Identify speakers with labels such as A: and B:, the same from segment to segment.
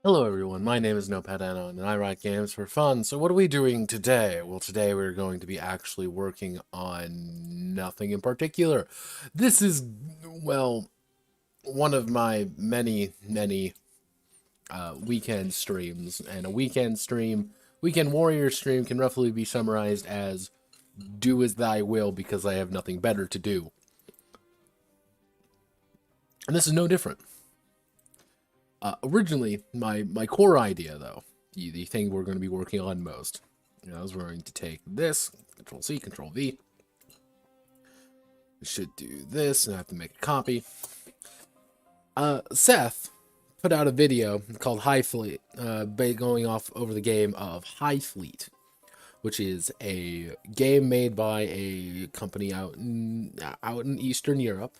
A: Hello everyone, my name is Notepad Anon, and I write games for fun. So what are we doing today? Well, today we're going to be actually working on nothing in particular. This is, well, one of my many weekend streams, and a weekend stream, weekend warrior stream can roughly be summarized as do as thy will because I have nothing better to do. And this is no different. Originally, my core idea, though, the thing we're going to be working on most, I was going to take this, Control C, Control V. We should do this, and I have to make a copy. Seth put out a video called Highfleet, going off over the game of Highfleet, which is a game made by a company out in Eastern Europe.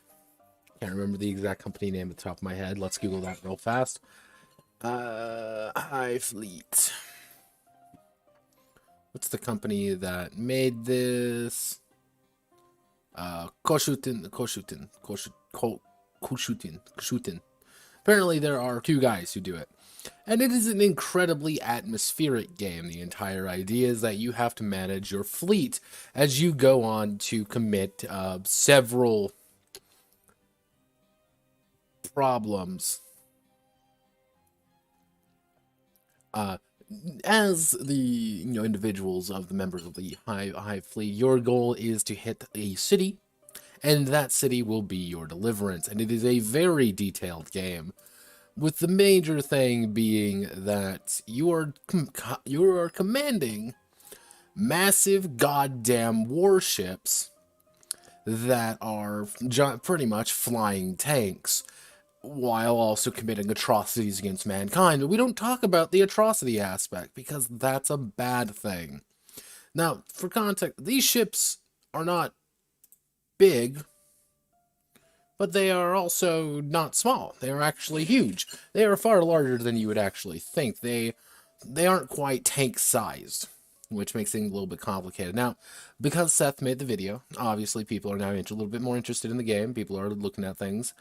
A: Can't remember the exact company name at the top of my head. Let's Google that real fast. Highfleet. What's the company that made this? Koshutin. Apparently, there are two guys who do it. And it is an incredibly atmospheric game. The entire idea is that you have to manage your fleet as you go on to commit several problems. As the individuals of the members of the Hive Fleet, your goal is to hit a city, and that city will be your deliverance. And it is a very detailed game, with the major thing being that you are commanding massive goddamn warships that are pretty much flying tanks, while also committing atrocities against mankind. But we don't talk about the atrocity aspect, because that's a bad thing. Now, for context, these ships are not big, but they are also not small. They are actually huge. They are far larger than you would actually think. They aren't quite tank-sized, which makes things a little bit complicated. Now, because Seth made the video, obviously people are now a little bit more interested in the game. People are looking at things.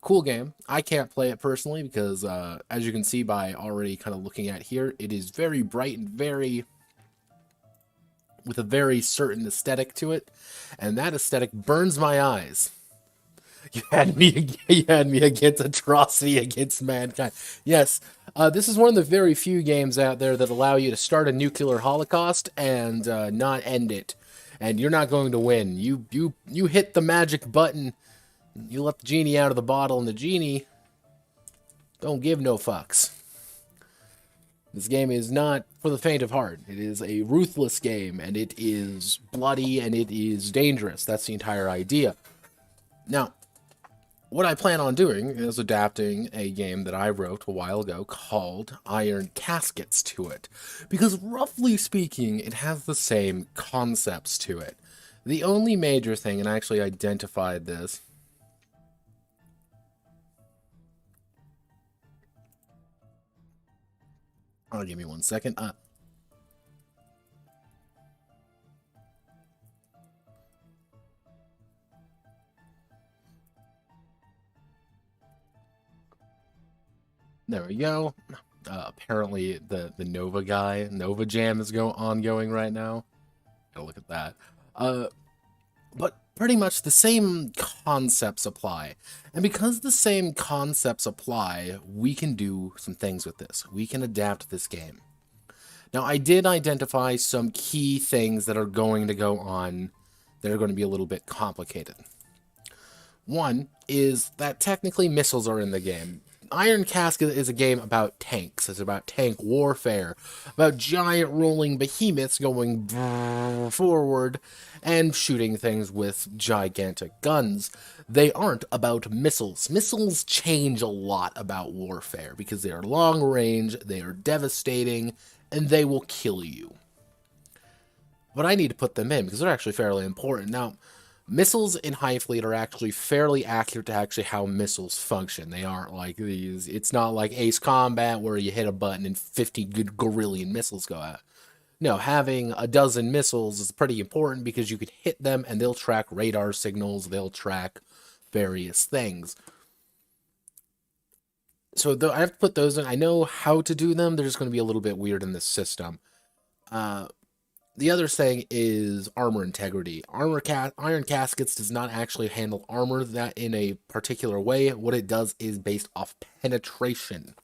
A: Cool game. I can't play it personally because, as you can see by already kind of looking at here, it is very bright and with a very certain aesthetic to it, and that aesthetic burns my eyes. You had me against atrocity against mankind. Yes, this is one of the very few games out there that allow you to start a nuclear holocaust and not end it, and you're not going to win. You hit the magic button. You let the genie out of the bottle, and the genie don't give no fucks. This game is not for the faint of heart. It is a ruthless game, and it is bloody, and it is dangerous. That's the entire idea. Now, what I plan on doing is adapting a game that I wrote a while ago called Iron Caskets to it. Because roughly speaking, it has the same concepts to it. The only major thing, and I actually identified this, give me 1 second. There we go. Apparently, the Nova Jam is ongoing right now. Gotta look at that. But pretty much the same concepts apply. And because the same concepts apply, we can do some things with this. We can adapt this game. Now, I did identify some key things that are going to go on that are going to be a little bit complicated. One is that technically missiles are in the game. Iron Casket is a game about tanks. It's about tank warfare, about giant rolling behemoths going forward and shooting things with gigantic guns. They aren't about missiles. Missiles change a lot about warfare because they are long range, they are devastating, and they will kill you. But I need to put them in because they're actually fairly important. Now, missiles in Highfleet are actually fairly accurate to actually how missiles function. They aren't like these. It's not like Ace Combat where you hit a button and 50 good gorillion missiles go out. No, having a dozen missiles is pretty important because you could hit them and they'll track radar signals, they'll track various things. So I have to put those in. I know how to do them. They're just going to be a little bit weird in this system. Uh, the other thing is armor integrity. Iron caskets does not actually handle armor that in a particular way. What it does is based off penetration.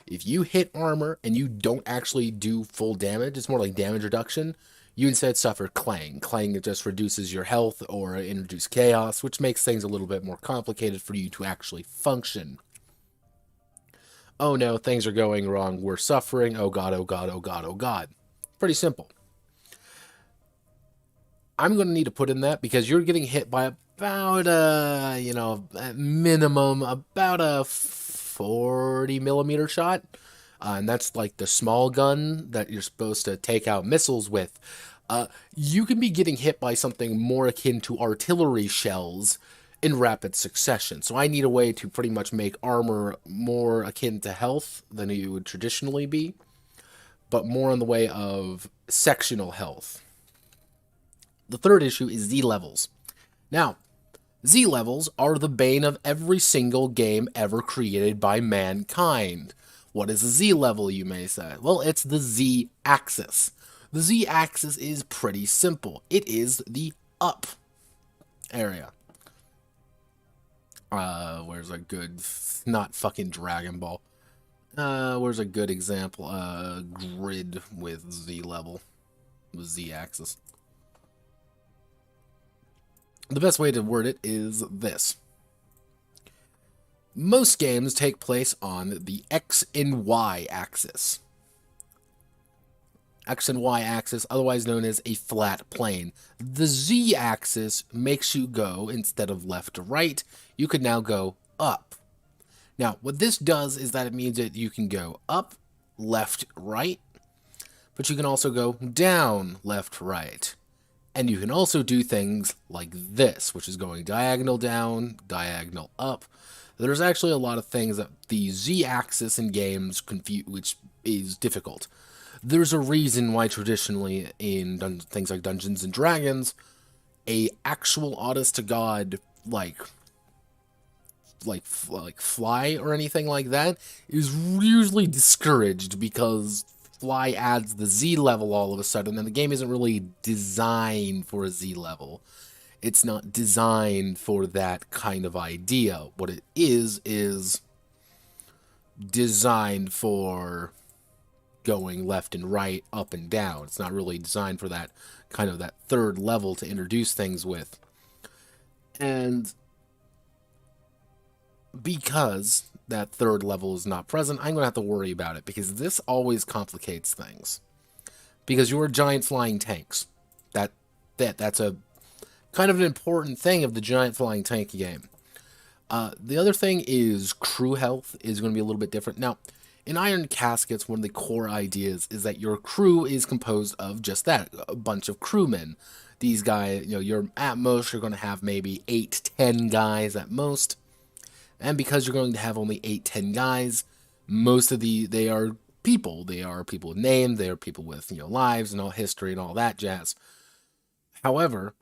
A: If you hit armor and you don't actually do full damage, it's more like damage reduction. You instead suffer clang. Clang just reduces your health or introduce chaos, which makes things a little bit more complicated for you to actually function. Oh no, things are going wrong. We're suffering. Oh god, oh god, oh god, oh god. Pretty simple. I'm going to need to put in that because you're getting hit by about at minimum, about a 40 millimeter shot. And that's like the small gun that you're supposed to take out missiles with. You can be getting hit by something more akin to artillery shells in rapid succession. So I need a way to pretty much make armor more akin to health than you would traditionally be, but more in the way of sectional health. The third issue is Z levels. Now, Z levels are the bane of every single game ever created by mankind. What is a Z level, you may say? Well, it's the Z axis. The Z axis is pretty simple. It is the up area. Where's a good, not fucking Dragon Ball. Where's a good example? Grid with Z level, with Z axis. The best way to word it is this. Most games take place on the X and Y axis. X and Y axis, otherwise known as a flat plane. The Z axis makes you go, instead of left to right, you could now go up. Now, what this does is that it means that you can go up, left, right, but you can also go down, left, right. And you can also do things like this, which is going diagonal down, diagonal up. There's actually a lot of things that the Z-axis in games confuse, which is difficult. There's a reason why traditionally in things like Dungeons and Dragons, a actual honest to God like fly or anything like that is usually discouraged because fly adds the Z level all of a sudden, and the game isn't really designed for a Z level. It's not designed for that kind of idea. What it is designed for going left and right, up and down. It's not really designed for that kind of that third level to introduce things with. And because that third level is not present, I'm going to have to worry about it because this always complicates things. Because you're giant flying tanks. That's a kind of an important thing of the giant flying tank game. The other thing is crew health is going to be a little bit different. Now, in Iron Caskets, one of the core ideas is that your crew is composed of just that, a bunch of crewmen. These guys, you're at most, you're going to have maybe 8-10 guys at most. And because you're going to have only 8-10 guys, most of they are people. They are people with names, they are people with, lives and all history and all that jazz. However,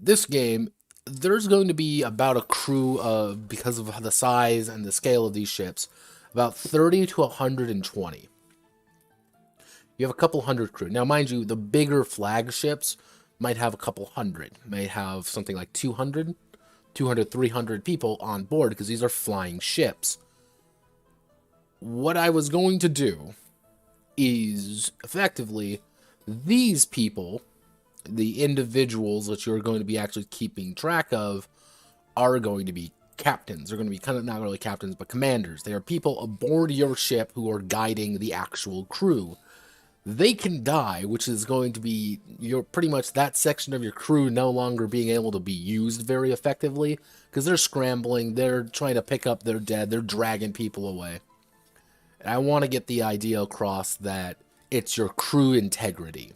A: this game, there's going to be about a crew of, because of the size and the scale of these ships, about 30 to 120. You have a couple hundred crew. Now, mind you, the bigger flagships might have a couple hundred, may have something like 200, 300 people on board because these are flying ships. What I was going to do is effectively these people, the individuals that you're going to be actually keeping track of, are going to be captains. They're going to be kind of not really captains, but commanders. They are people aboard your ship who are guiding the actual crew. They can die, which is going to be pretty much that section of your crew no longer being able to be used very effectively because they're scrambling, they're trying to pick up their dead, they're dragging people away. And I want to get the idea across that it's your crew integrity.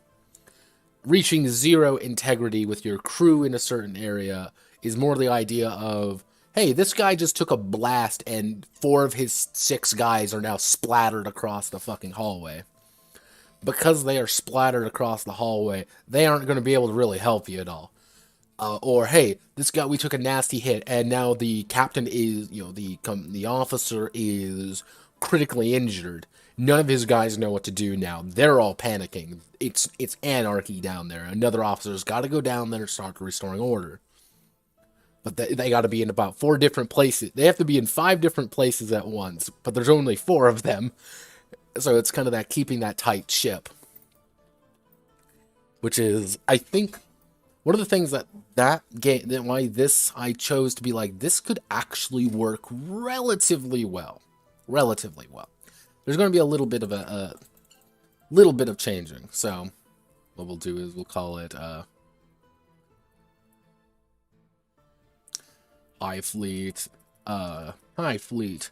A: Reaching zero integrity with your crew in a certain area is more the idea of, hey, this guy just took a blast and 4 of his 6 guys are now splattered across the fucking hallway. Because they are splattered across the hallway, they aren't going to be able to really help you at all. Or hey, this guy, we took a nasty hit, and now the captain is, the officer is critically injured. None of his guys know what to do now. They're all panicking. It's anarchy down there. Another officer's got to go down there and start restoring order. But they got to be in about 4 different places. They have to be in 5 different places at once, but there's only 4 of them. So it's kind of that keeping that tight ship, which is, I think, one of the things that game, that why this I chose to be like, this could actually work relatively well. Relatively well. There's going to be a little bit of a little bit of changing. So what we'll do is we'll call it Highfleet, Highfleet,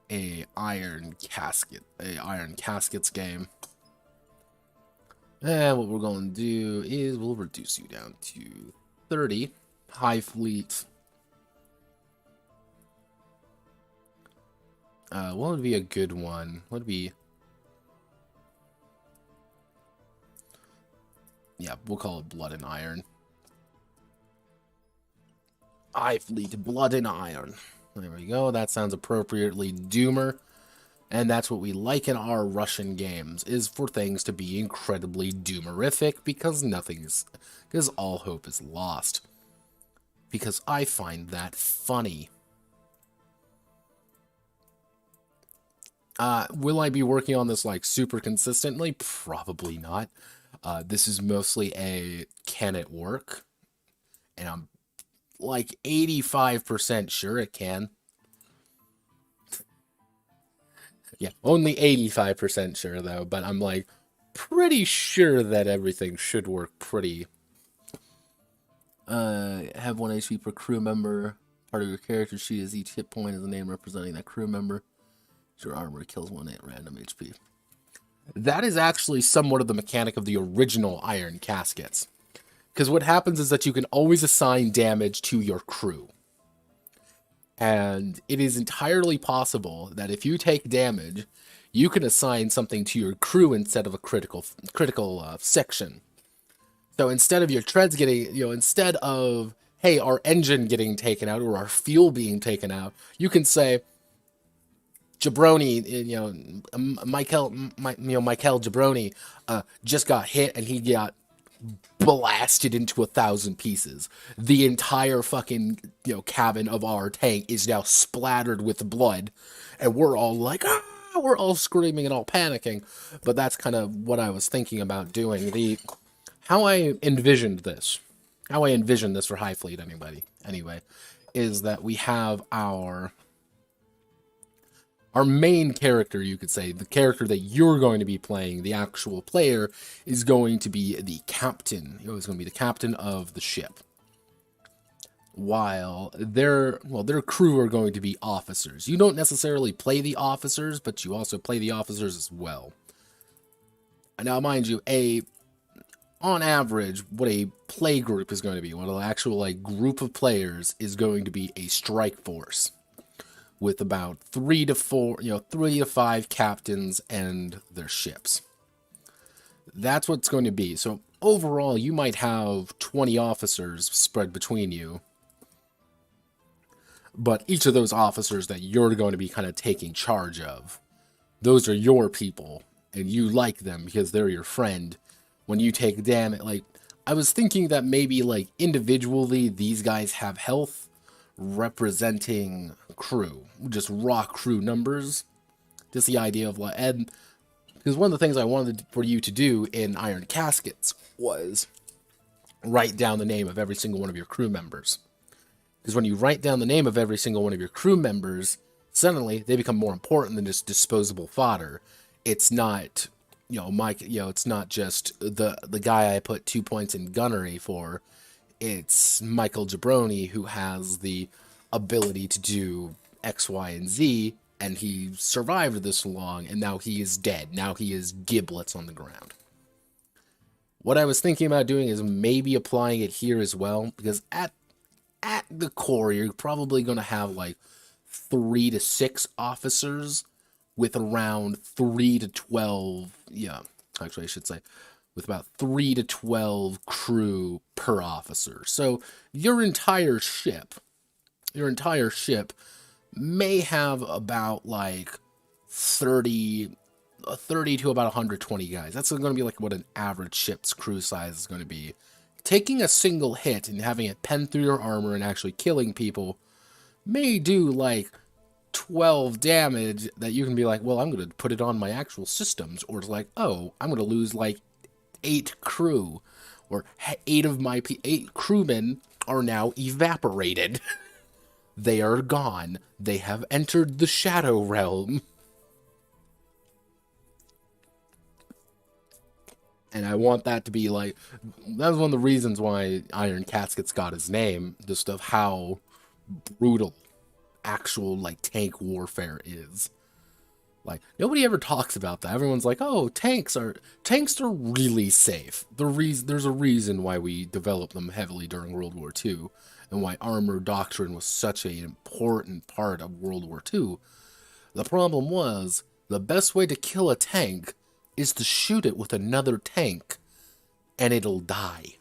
A: a Iron Caskets game. And what we're going to do is we'll reduce you down to 30. Highfleet. What would be a good one? What would be... Yeah, we'll call it Blood and Iron. Highfleet, Blood and Iron. There we go. That sounds appropriately doomer. And that's what we like in our Russian games, is for things to be incredibly doomerific, because because all hope is lost. Because I find that funny. Will I be working on this, like, super consistently? Probably not. This is mostly a can it work? And I'm, like, 85% sure it can. Yeah, only 85% sure, though, but I'm, like, pretty sure that everything should work pretty. Have 1 HP per crew member. Part of your character sheet is each hit point is a name representing that crew member. Your armor kills 1 at random HP. That is actually somewhat of the mechanic of the original Iron Caskets. Because what happens is that you can always assign damage to your crew. And it is entirely possible that if you take damage, you can assign something to your crew instead of a critical section. So instead of your treads getting, instead of, hey, our engine getting taken out or our fuel being taken out, you can say, Jabroni, Michael Jabroni, just got hit and he got blasted into 1,000 pieces. The entire fucking, cabin of our tank is now splattered with blood, and we're all like, ah! We're all screaming and all panicking. But that's kind of what I was thinking about doing. How I envisioned this for Highfleet, anyway, is that we have our main character, you could say, the character that you're going to be playing, the actual player, is going to be the captain. It's going to be the captain of the ship. While their crew are going to be officers. You don't necessarily play the officers, but you also play the officers as well. Now, mind you, on average, what a play group is going to be, what an actual group of players is going to be a strike force, with about 3 to 5 captains and their ships. That's what it's going to be. So overall, you might have 20 officers spread between you, but each of those officers that you're going to be kind of taking charge of, those are your people, and you like them because they're your friend. When you take damage, I was thinking that maybe, individually, these guys have health, representing crew, just raw crew numbers, just the idea of and because one of the things I wanted for you to do in Iron Caskets was write down the name of every single one of your crew members, because when you write down the name of every single one of your crew members, suddenly they become more important than just disposable fodder. It's not, it's not just the guy I put 2 points in gunnery for. It's Michael Jabroni, who has the ability to do X, Y, and Z, and he survived this long, and now he is dead. Now he is giblets on the ground. What I was thinking about doing is maybe applying it here as well, because at the core, you're probably going to have 3 to 6 officers with around 3 to 12, actually I should say, with about 3 to 12 crew per officer. So your entire ship may have about like 30 to about 120 guys. That's going to be like what an average ship's crew size is going to be. Taking a single hit and having it pen through your armor and actually killing people may do like 12 damage that you can be like, well, I'm going to put it on my actual systems. Or it's like, oh, I'm going to lose like 8 crew. Or 8 crewmen are now evaporated. They are gone. They have entered the Shadow Realm. And I want that to be like, that was one of the reasons why Iron Caskets got his name, just of how brutal actual like tank warfare is. Like, nobody ever talks about that. Everyone's like, oh, tanks are really safe. There's a reason why we developed them heavily during World War II, and why armor doctrine was such an important part of World War II. The problem was, the best way to kill a tank is to shoot it with another tank, and it'll die.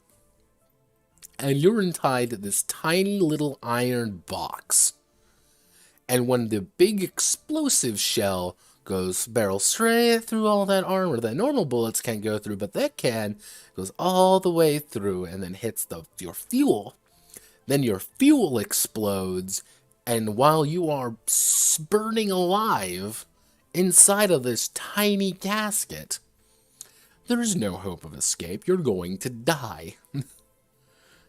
A: And you're tied to this tiny little iron box. And when the big explosive shell barrels straight through all that armor that normal bullets can't go through, but that goes all the way through and then hits your fuel. Then your fuel explodes, and while you are burning alive inside of this tiny casket, there's no hope of escape. You're going to die.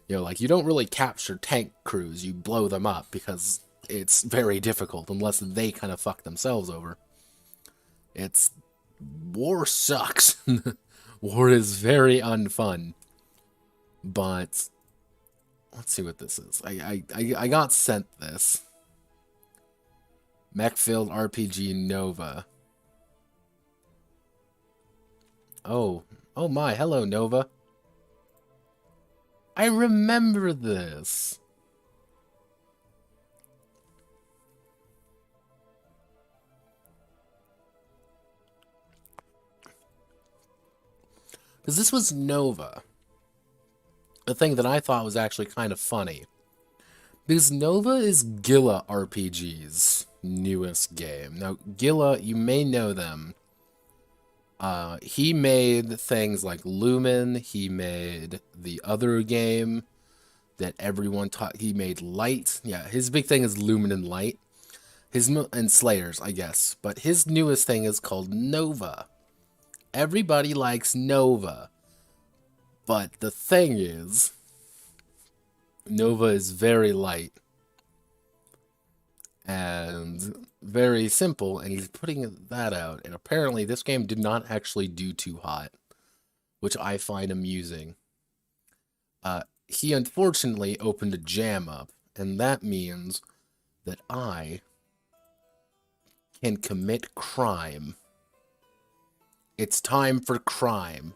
A: Like, you don't really capture tank crews. You blow them up because it's very difficult unless they kind of fuck themselves over. War sucks. War is very unfun. But let's see what this is. I got sent this. Mech-filled RPG Nova. Oh my, hello Nova. I remember this. Because this was Nova. A thing that I thought was actually kind of funny. Because Nova is Gilla RPG's newest game. Now, Gilla, you may know them. He made things like Lumen. He made the other game that everyone taught. He made Light. Yeah, his big thing is Lumen and Light. And Slayers, I guess. But his newest thing is called Nova. Everybody likes Nova. But the thing is, Nova is very light and very simple, and he's putting that out. And apparently this game did not actually do too hot, which I find amusing. He unfortunately opened a jam up, and that means that I can commit crime. It's time for crime.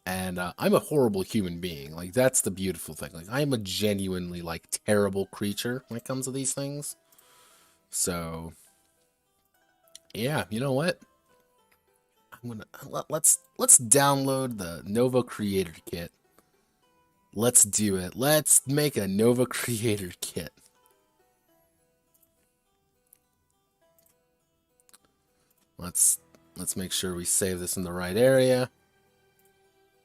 A: And I'm a horrible human being. Like, that's the beautiful thing. Like, I'm a genuinely, like, terrible creature when it comes to these things. So, yeah, you know what? Let's download the Nova Creator Kit. Let's do it. Let's make a Nova Creator Kit. Let's make sure we save this in the right area.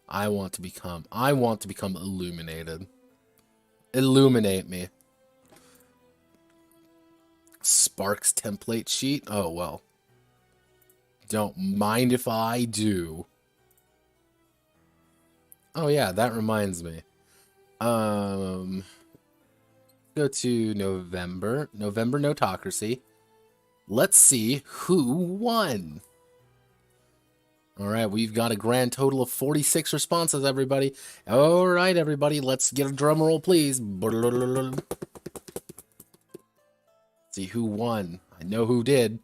A: I want to become illuminated. Illuminate me. Sparks template sheet? Oh, well. Don't mind if I do. Oh, yeah, that reminds me. Go to November. November Notocracy. Let's see who won. Alright, we've got a grand total of 46 responses, everybody. Alright, everybody, let's get a drum roll, please. See who won. I know who did.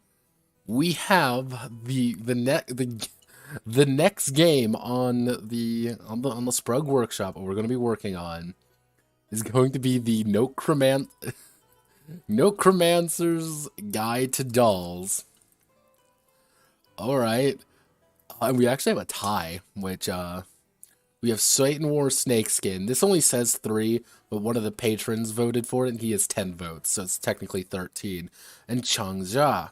A: We have the next game on the Sprug Workshop, what we're going to be working on, is going to be the Notecromancer's Guide to Dolls. Alright. And we actually have a tie, which we have Satan War Snakeskin. This only says 3, but one of the patrons voted for it, and he has 10 votes, so it's technically 13. And Changja.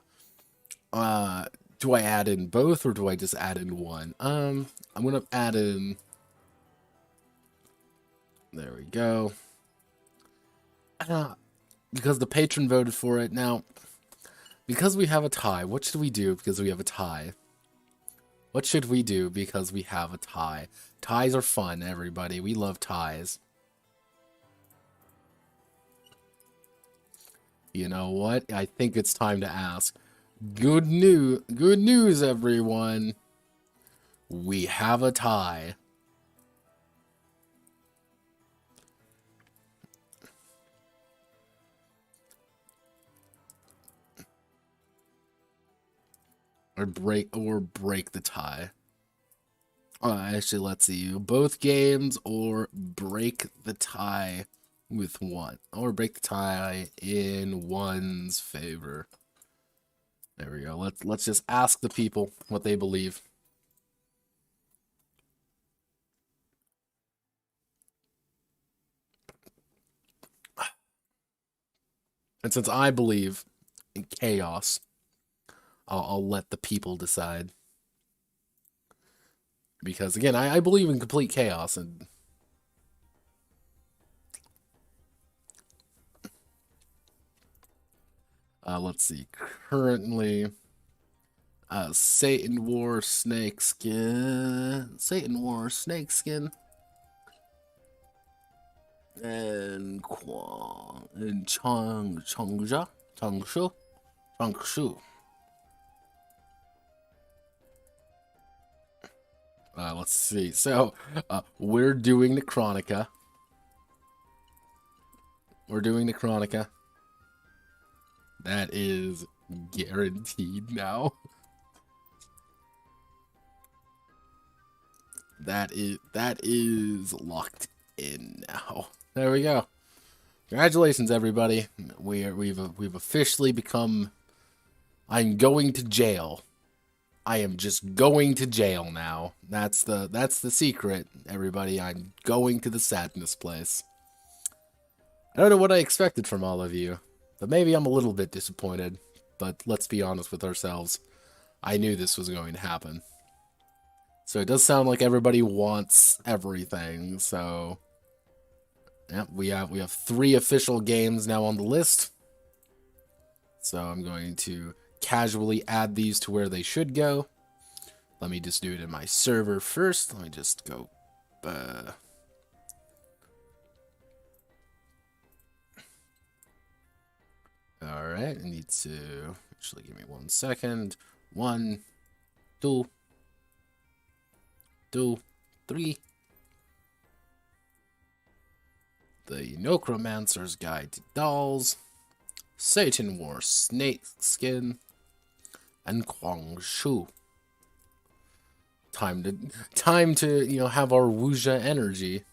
A: Do I add in both, or do I just add in one? I'm gonna add in... There we go. Because the patron voted for it. Now, because we have a tie, what should we do because we have a tie? What should we do because we have a tie? Ties are fun, everybody. We love ties. You know what? I think it's time to ask. Good news, everyone. We have a tie. Or break the tie. Actually, let's see. Both games or break the tie with one. Or break the tie in one's favor. There we go. Let's just ask the people what they believe. And since I believe in chaos, I'll let the people decide. Because again, I believe in complete chaos, and let's see. Currently, Satan War Snakeskin, and Changshu. Let's see. So, we're doing the Chronica. That is guaranteed now. That is locked in now. There we go. Congratulations, everybody. We've officially become. I'm going to jail. I am just going to jail now. That's the secret, everybody. I'm going to the sadness place. I don't know what I expected from all of you, but maybe I'm a little bit disappointed. But let's be honest with ourselves. I knew this was going to happen. So it does sound like everybody wants everything. So yeah, we have 3 official games now on the list. So I'm going to casually add these to where they should go. Let me just do it in my server first. Let me just go. Alright, I need to actually give me 1 second. 1, 2, 3. The Necromancer's Guide to Dolls, Satan War Snakeskin, and Kwangshu. Time to have our Wuxia energy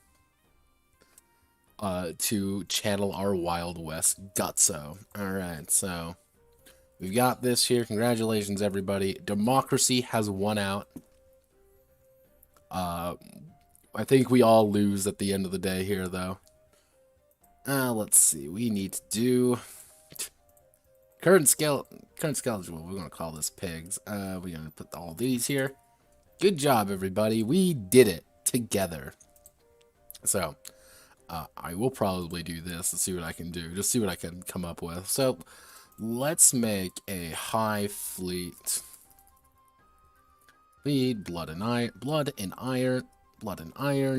A: to channel our Wild West gutso. Alright, so we've got this here. Congratulations, everybody. Democracy has won out. I think we all lose at the end of the day here, though. Let's see. We need to do current skeleton. We're gonna call this pigs. We're gonna put all these here. Good job, everybody. We did it together. So, I will probably do this and see what I can do. Just see what I can come up with. So, let's make a Highfleet. Feed, blood and iron,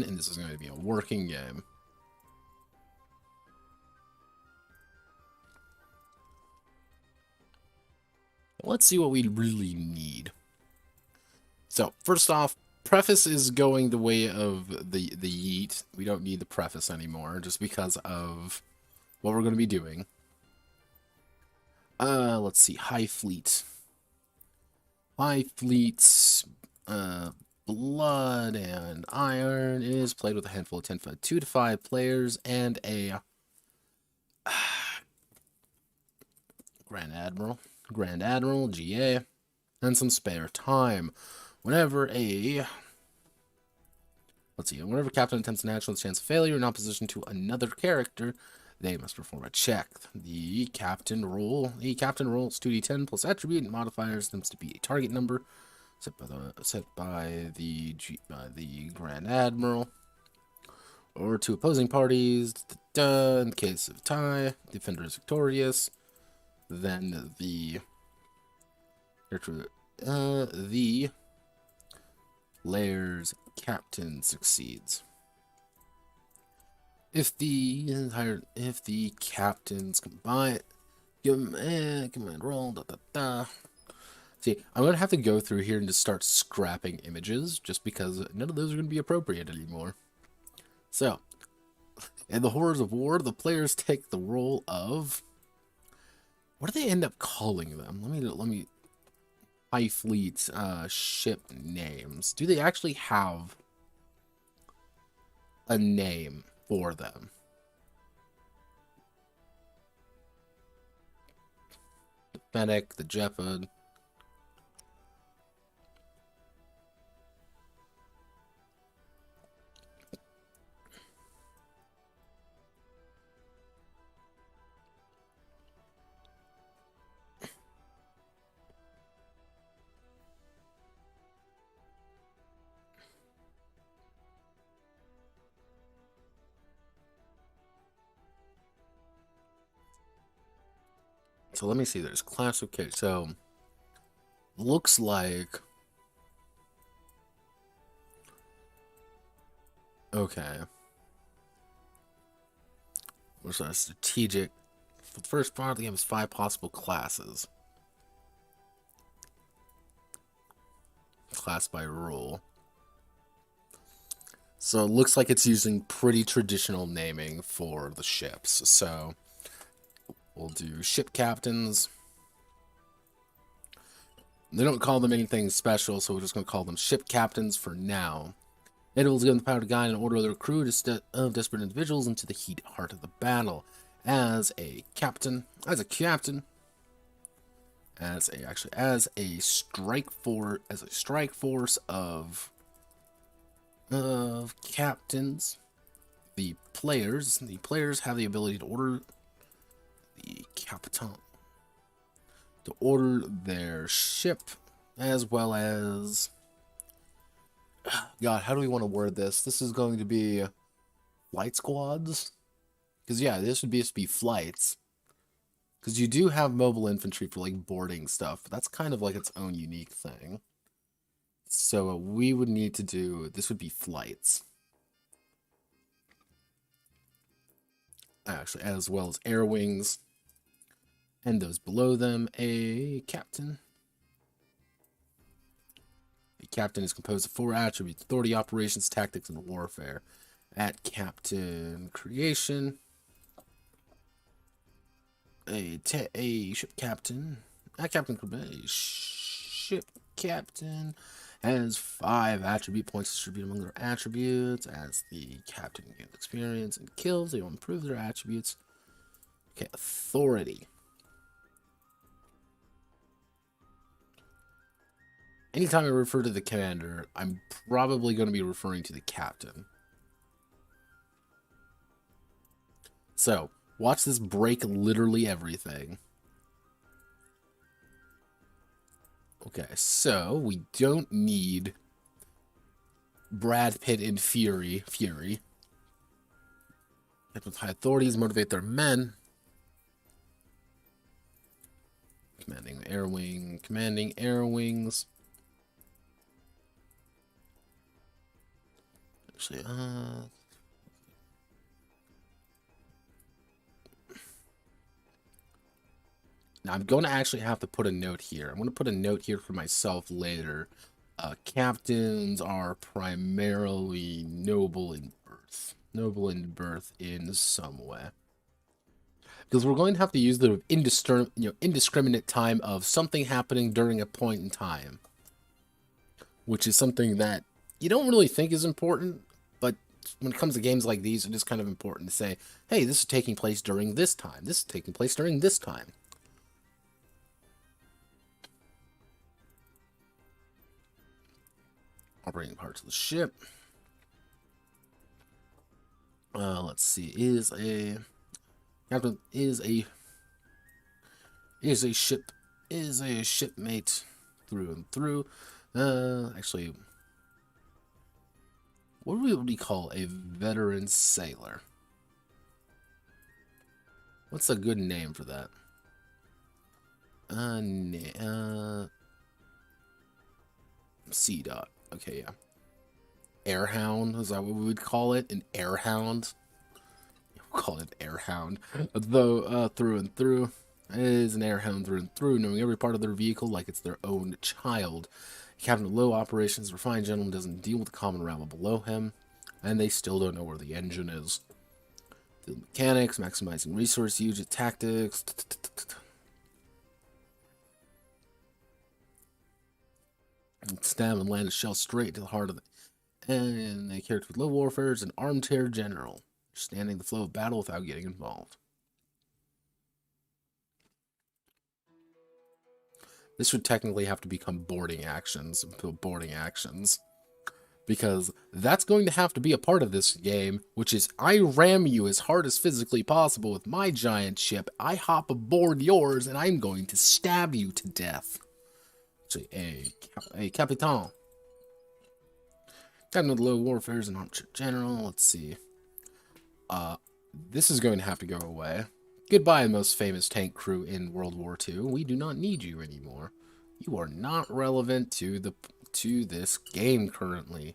A: and this is going to be a working game. Let's see what we really need. So, first off, Preface is going the way of the yeet. We don't need the Preface anymore, just because of what we're going to be doing. Let's see, Highfleet. Highfleet's blood and iron is played with a handful of 2 to 5 players and a Grand Admiral, GA, and some spare time. Whenever captain attempts an action with a chance of failure in opposition to another character, they must perform a check. The captain rolls 2d10 plus attribute modifiers tends to be a target number set by the Grand Admiral or two opposing parties. In case of tie, defender is victorious. Then the player's captain succeeds. If the captains combine, give them a command roll. See, I'm gonna have to go through here and just start scrapping images, just because none of those are gonna be appropriate anymore. So, in the horrors of war, the players take the role of, what do they end up calling them? Let me Highfleet ship names. Do they actually have a name for them? The Fennec, the Jeopard. So let me see, there's classification. So, looks like, okay. What's that? Strategic. For the first part of the game is 5 possible classes. Class by rule. So it looks like it's using pretty traditional naming for the ships. So we'll do ship captains. They don't call them anything special, so we're just going to call them ship captains for now. Individuals given the power to guide and order their crew of desperate individuals into the heart of the battle. As a strike force of captains, the players have the ability to order the capitan to order their ship, as well as, God, how do we want to word this? This is going to be flight squads, because yeah, this would just be flights. Because you do have mobile infantry for like boarding stuff, but that's kind of like its own unique thing. So what we would need to do, this would be flights. Actually, as well as air wings. And those below them, a captain. A captain is composed of 4 attributes: authority, operations, tactics, and warfare. At captain creation, a ship captain. A ship captain has 5 attribute points distributed among their attributes. As the captain gains experience and kills, they will improve their attributes. Okay, authority. Anytime I refer to the commander, I'm probably going to be referring to the captain. So, watch this break literally everything. Okay, so we don't need Brad Pitt in Fury. Captains high authorities motivate their men. Commanding air wings. Actually, now I'm going to actually have to put a note here. I'm going to put a note here for myself later. Captains are primarily noble in birth in some way. Because we're going to have to use the indiscriminate time of something happening during a point in time. Which is something that you don't really think is important, but when it comes to games like these, it is kind of important to say, hey, this is taking place during this time. This is taking place during this time. Operating parts of the ship. Let's see. Captain is a shipmate through and through. Actually, what would we call a veteran sailor? What's a good name for that? Sea dot. Okay, yeah. Airhound, is that what we would call it? An airhound? We'll call it airhound. Though, through and through. It is an airhound through and through, knowing every part of their vehicle like it's their own child. Captain of low operations, refined gentleman doesn't deal with the common rabble below him, and they still don't know where the engine is. The mechanics, maximizing resource usage, tactics. Stab and land a shell straight to the heart of it. And a character with low warfare is an armchair general, standing the flow of battle without getting involved. This would technically have to become boarding actions, because that's going to have to be a part of this game, which is I ram you as hard as physically possible with my giant ship, I hop aboard yours, and I'm going to stab you to death. Actually, a Capitan. Captain of low warfare is an armchair general. Let's see. This is going to have to go away. Goodbye, most famous tank crew in World War II. We do not need you anymore. You are not relevant to this game currently.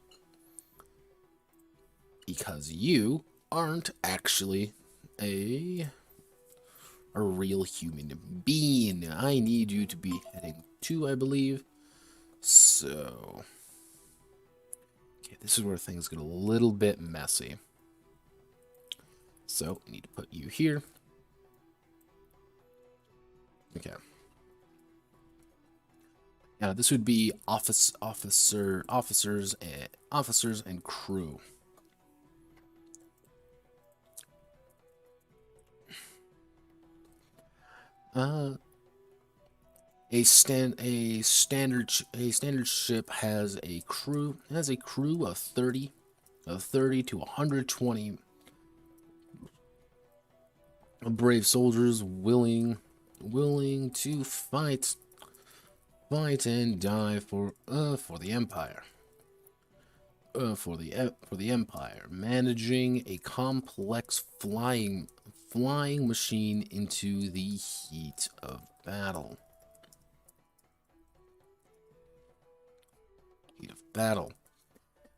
A: Because you aren't actually a real human being. I need you to be heading to, I believe. So, okay, this is where things get a little bit messy. So, I need to put you here. Okay. Now, this would be officers and crew. A standard ship has a crew of 30 to 120 brave soldiers willing to fight and die for the empire. For the empire, managing a complex flying machine into the heat of battle.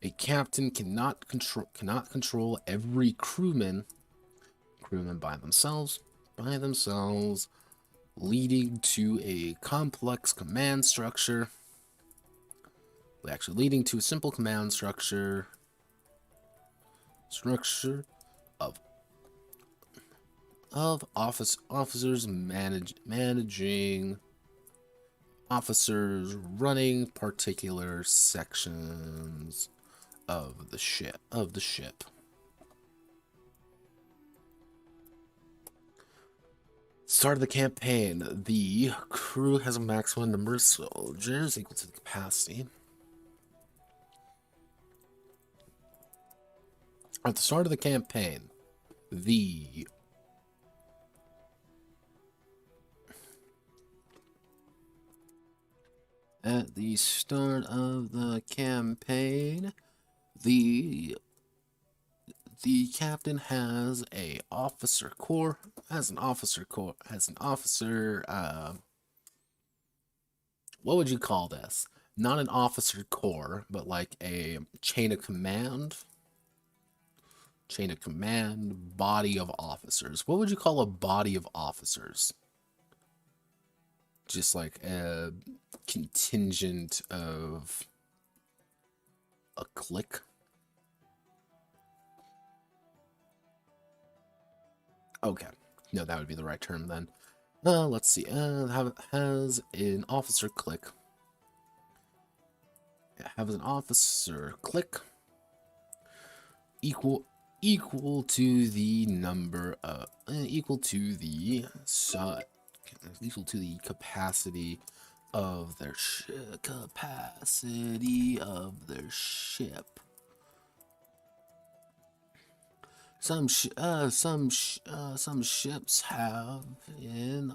A: A captain cannot control every crewman by themselves, leading to a complex command structure. Actually, leading to a simple command structure of officers managing officers running particular sections of the ship. Start of the campaign. The crew has a maximum number of soldiers equal to the capacity. At the start of the campaign, at the start of the campaign, the captain has an officer corps. What would you call this? Not an officer corps, but like a chain of command. Body of officers. What would you call a body of officers? Just like a contingent of a clique. Okay, no, that would be the right term then. Let's see. Has an officer clique. Has an officer clique equal to the number equal to the capacity of their capacity of their ship. Some ships have an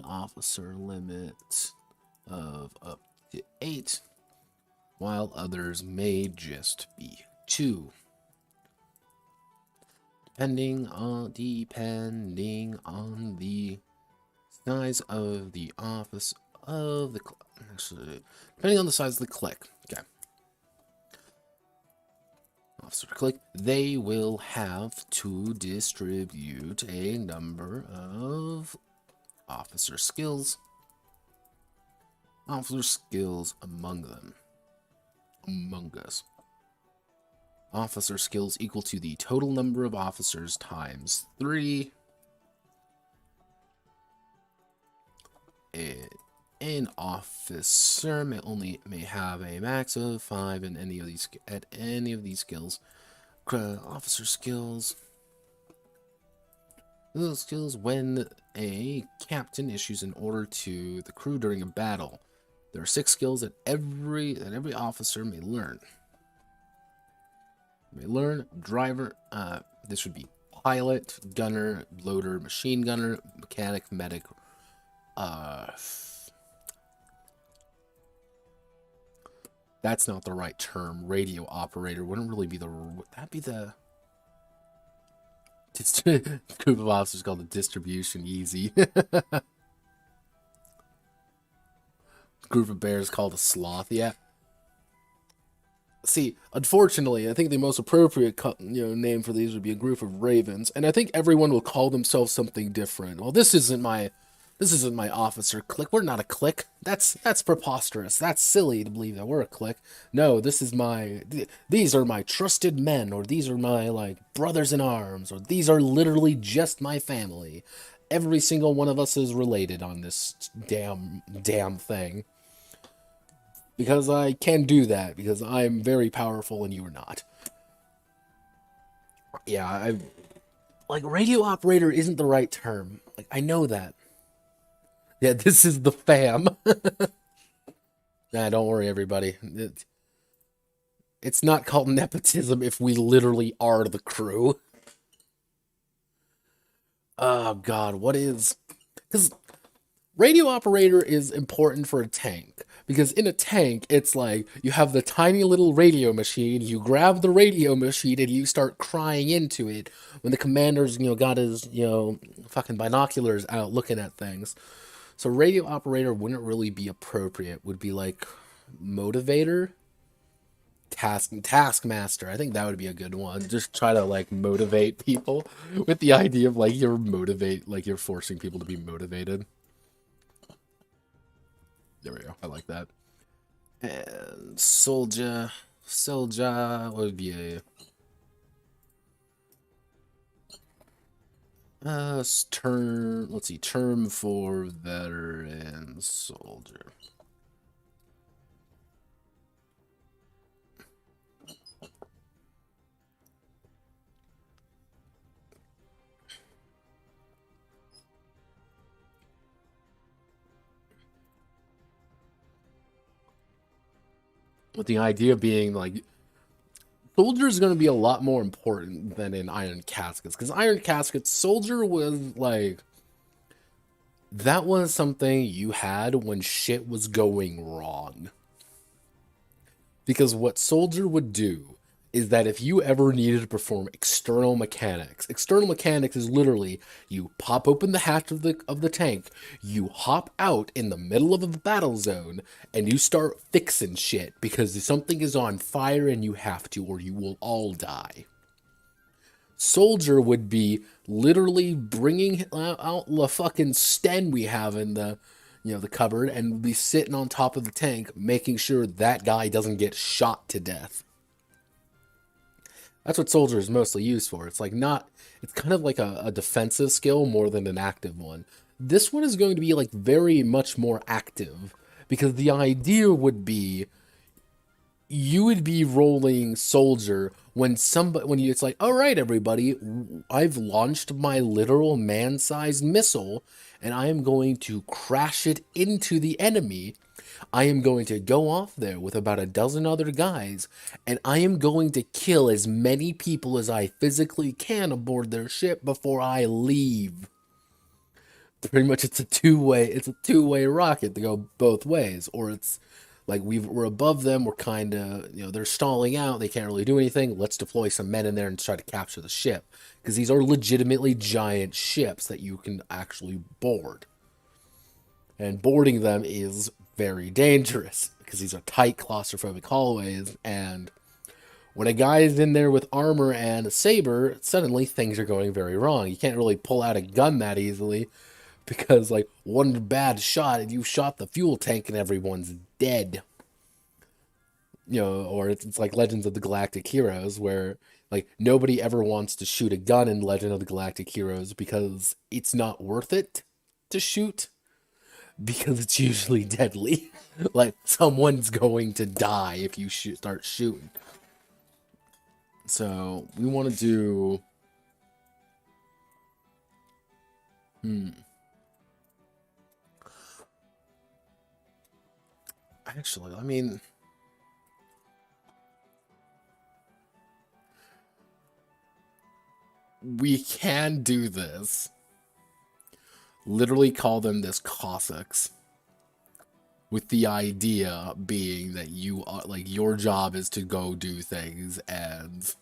A: officer limit of up to 8, while others may just be 2. Depending on the size of the office of the depending on the size of the clique. Okay. Officer clique, they will have to distribute a number of officer skills among us. Officer skills equal to the total number of officers times 3. An officer may have a max of 5 in any of these skills. Officer skills. Those skills when a captain issues an order to the crew during a battle. There are 6 skills that every officer may learn. Driver. This would be pilot, gunner, loader, machine gunner, mechanic, medic. That's not the right term. Radio operator wouldn't really be that'd be the group of officers called the distribution easy. Group of bears called a sloth. Yeah. See, unfortunately, I think the most appropriate name for these would be a group of ravens, and I think everyone will call themselves something different. Well, this isn't my officer clique. We're not a clique. That's preposterous. That's silly to believe that we're a clique. No, these are my trusted men, or these are my brothers in arms, or these are literally just my family. Every single one of us is related on this damn thing. Because I can do that, because I'm very powerful and you are not. Yeah, radio operator isn't the right term. I know that. Yeah, this is the fam. Nah, don't worry, everybody. It's not called nepotism if we literally are the crew. Oh, God, what is... Because radio operator is important for a tank. Because in a tank, it's like, you have the tiny little radio machine, you grab the radio machine, and you start crying into it when the commander's, got his, fucking binoculars out looking at things. So radio operator wouldn't really be appropriate. Would be like motivator, taskmaster. I think that would be a good one. Just try to motivate people with the idea of you're forcing people to be motivated. There we go. I like that. And soldier would be a term. Let's see, term for veteran soldier. With the idea being soldier is going to be a lot more important than in Iron Caskets. Because Iron Caskets, soldier was that was something you had when shit was going wrong. Because what soldier would do is that if you ever needed to perform external mechanics is literally you pop open the hatch of the tank, you hop out in the middle of the battle zone, and you start fixing shit because something is on fire and you have to, or you will all die. Soldier would be literally bringing out the fucking Sten we have in the the cupboard, and be sitting on top of the tank making sure that guy doesn't get shot to death. That's what soldier is mostly used for. It's it's kind of like a defensive skill more than an active one. This one is going to be very much more active, because the idea would be you would be rolling soldier when you, it's like, all right, everybody, I've launched my literal man-sized missile, and I am going to crash it into the enemy. I am going to go off there with about a dozen other guys, and I am going to kill as many people as I physically can aboard their ship before I leave. Pretty much, it's a two-way rocket to go both ways, or it's like we're above them, we're kind of, they're stalling out, they can't really do anything. Let's deploy some men in there and try to capture the ship, because these are legitimately giant ships that you can actually board, and boarding them is very dangerous because these are tight claustrophobic hallways, and when a guy is in there with armor and a saber, suddenly things are going very wrong. You can't really pull out a gun that easily, because like one bad shot and you shot the fuel tank and everyone's dead. Or it's like Legends of the Galactic Heroes, where like nobody ever wants to shoot a gun in Legend of the Galactic Heroes because it's not worth it to shoot, because it's usually deadly. Like someone's going to die if you start shooting. So we want to do actually, I mean, we can do this. Literally call them this Cossacks. With the idea being that you are, like, your job is to go do things, and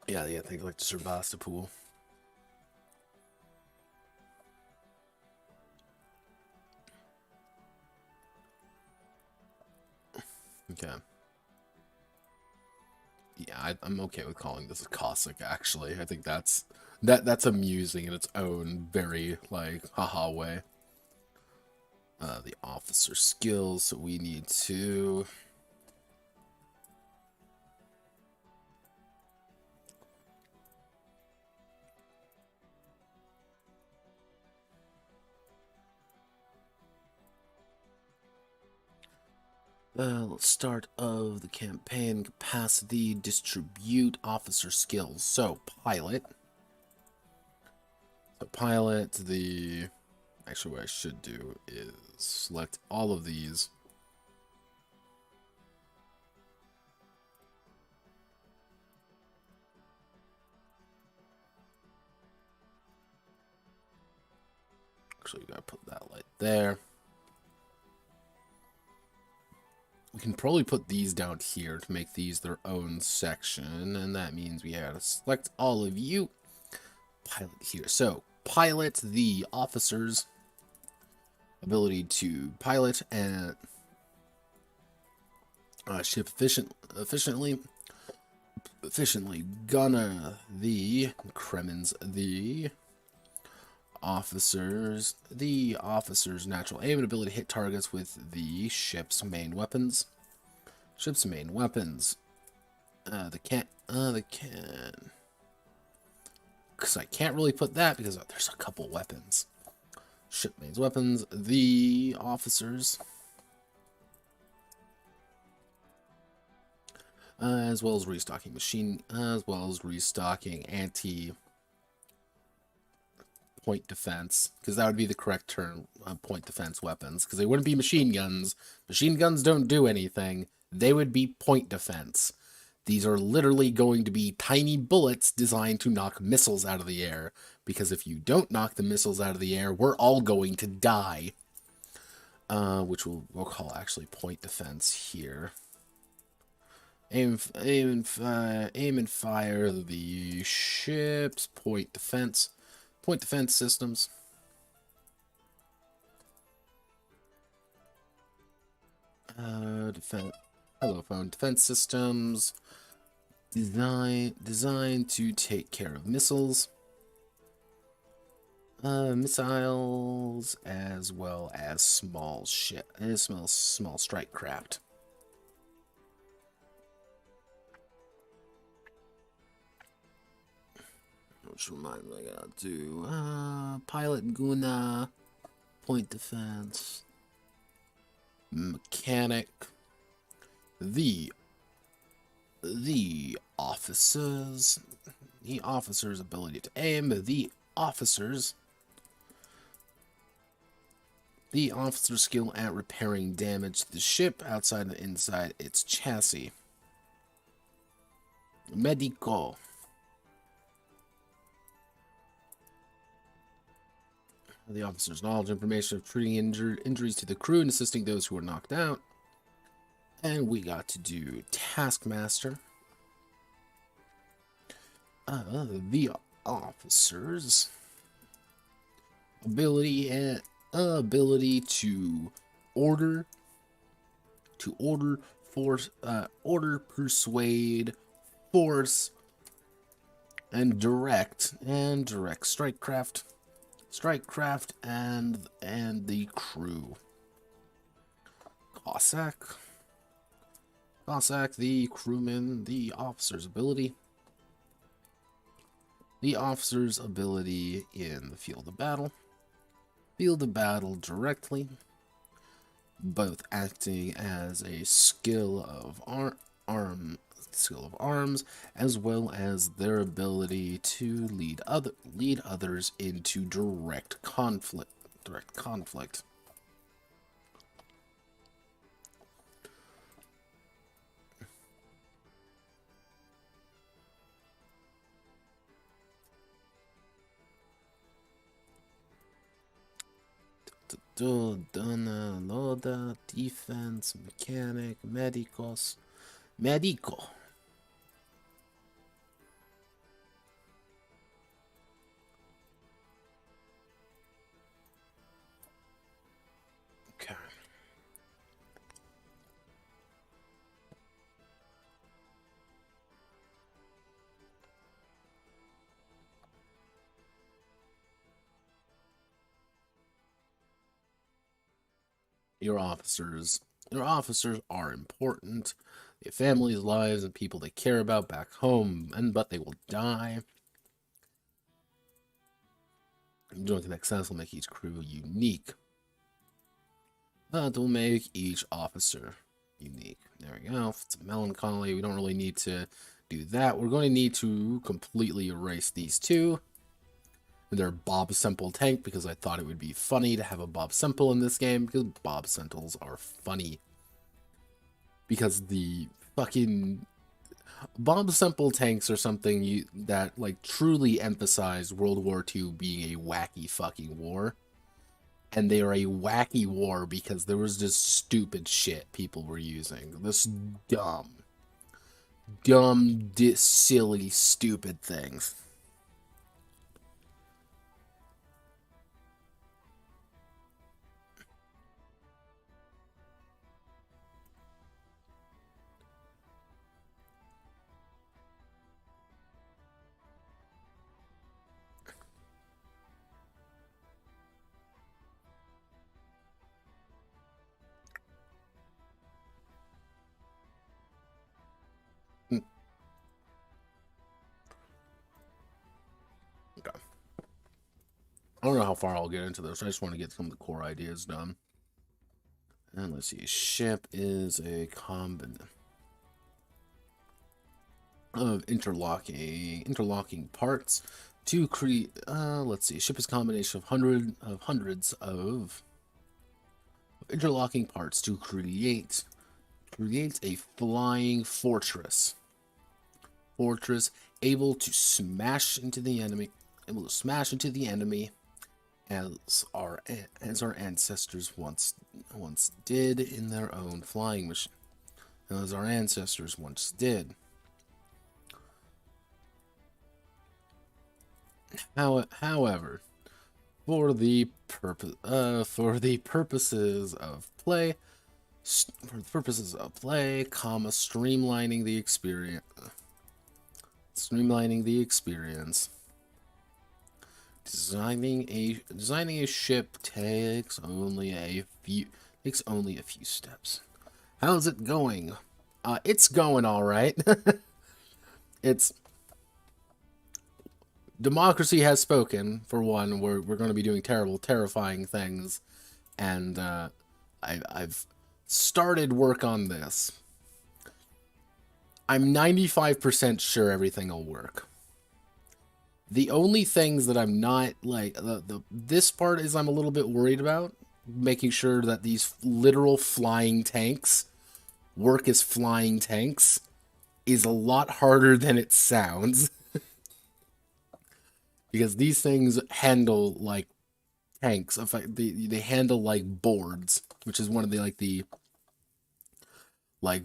A: yeah, think like the Sebastopol. Okay. Yeah, I'm okay with calling this a Cossack, actually. I think that's amusing in its own very, like, haha way. The officer skills, so we need to... let's start of the campaign capacity, distribute officer skills. So, pilot. So, pilot, the... Actually, what I should do is select all of these. Actually, you gotta put that light there. We can probably put these down here to make these their own section, and that means we gotta select all of you. Pilot here. So, pilot the officers' ability to pilot and ship efficiently. Gunner the Kremens the officers. The officers' natural aim and ability to hit targets with the ship's main weapons. Ship's main weapons. The can. Because I can't really put that because there's a couple weapons. Ship main weapons. The officers. As well as restocking machine. As well as restocking anti point defense, because that would be the correct term, point defense weapons, because they wouldn't be machine guns. Machine guns don't do anything. They would be point defense. These are literally going to be tiny bullets designed to knock missiles out of the air, because if you don't knock the missiles out of the air, we're all going to die. Which we'll call actually point defense here. Aim and fire the ship's point defense. Point defense systems. Telephone defense systems. Designed to take care of missiles. Missiles, as well as small strike craft. Which reminds me, I gotta do pilot Guna, point defense, mechanic, the officers, the officer's ability to aim, the officer's skill at repairing damage to the ship outside and inside its chassis. Medico. The officer's knowledge and information of treating injuries to the crew and assisting those who are knocked out. And we got to do Taskmaster. The officer's ability to order, persuade, force, and direct strikecraft, and the crew. Cossack, the crewman, the officer's ability. The officer's ability in the field of battle. Field of battle directly, both acting as a skill of arms, as well as their ability to lead others into direct conflict. Loda, defense, mechanic, medico. Okay. Your officers are important. They have families, lives, and people they care about back home, but they will die. Joint access will make each crew unique. That will make each officer unique. There we go. If it's a melancholy, we don't really need to do that. We're going to need to completely erase these two. Their Bob Semple tank, because I thought it would be funny to have a Bob Semple in this game, because Bob Semples are funny. Because the fucking Bob Semple tanks are something that like truly emphasize World War II being a wacky fucking war. And they are a wacky war because there was just stupid shit people were using. This dumb, silly, stupid things. I don't know how far I'll get into this. I just want to get some of the core ideas done. And let's see. Ship is a combination of interlocking parts to create. Let's see. Ship is a combination of hundreds of interlocking parts to create a flying fortress. Able to smash into the enemy. As our ancestors once did in their own flying machine. As our ancestors once did. However, for the purposes of play, streamlining the experience. Designing a ship takes only a few steps. How's it going? It's going all right. It's democracy has spoken. For one, we're going to be doing terrible, terrifying things, and I've started work on this. I'm 95% sure everything will work. The only things that I'm not like this part is I'm a little bit worried about making sure that these literal flying tanks work as flying tanks is a lot harder than it sounds because these things handle like tanks. They handle like boards, which is one of the like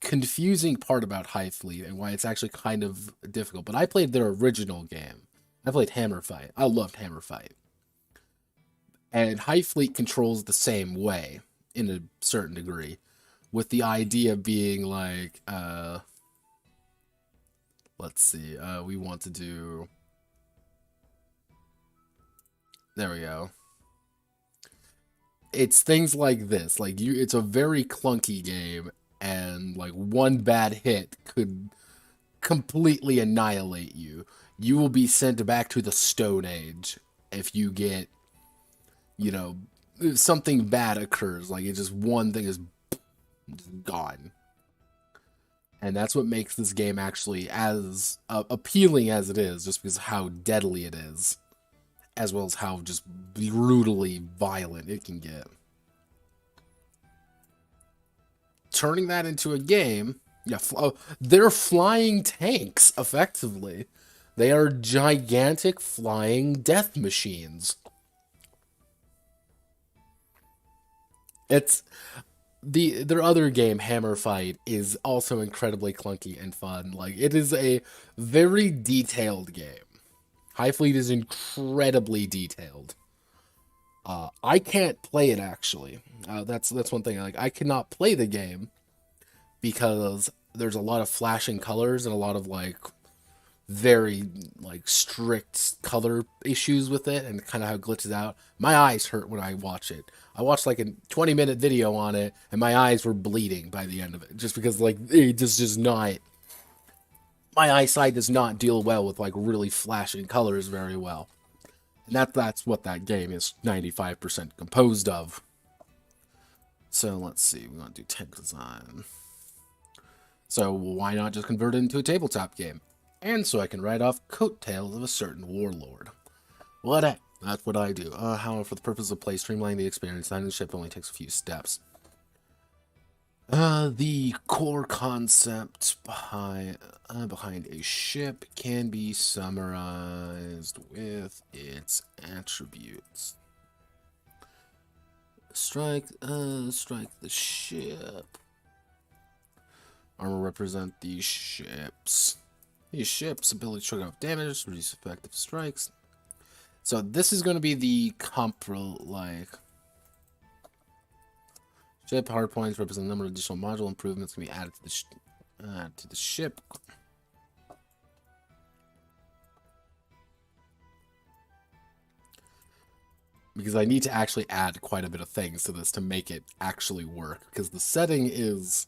A: confusing part about Highfleet and why it's actually kind of difficult. But I played their original game. I played Hammer Fight. I loved Hammer Fight. And Highfleet controls the same way in a certain degree, with the idea being like, let's see, we want to do. There we go. It's things like this. Like it's a very clunky game, and like one bad hit could completely annihilate you. You will be sent back to the Stone Age if you get, you know, if something bad occurs. Like it just one thing is gone. And that's what makes this game actually as appealing as it is, just because of how deadly it is, as well as how just brutally violent it can get. Turning that into a game, yeah, they're flying tanks, effectively. They are gigantic flying death machines. It's their other game, Hammer Fight, is also incredibly clunky and fun. Like it is a very detailed game. Highfleet is incredibly detailed. I can't play it actually. That's one thing. Like I cannot play the game because there's a lot of flashing colors and a lot of like very like strict color issues with it and kind of how it glitches out. My eyes hurt when I watch it. I watched like a 20-minute video on it and my eyes were bleeding by the end of it just because like it just not, my eyesight does not deal well with like really flashing colors very well. And that's what that game is 95% composed of. So let's see, we want to do tank design. So why not just convert it into a tabletop game? And so I can write off coattails of a certain warlord. That's what I do. However, for the purpose of play, streamlining the experience, designing the ship only takes a few steps. The core concept behind a ship can be summarized with its attributes. Strike the ship. Armor represent these ships. These ships' ability to shrug off damage, reduce effective strikes. So this is going to be the like ship hard points represent the number of additional module improvements can be added to the ship. Because I need to actually add quite a bit of things to this to make it actually work. Because the setting is,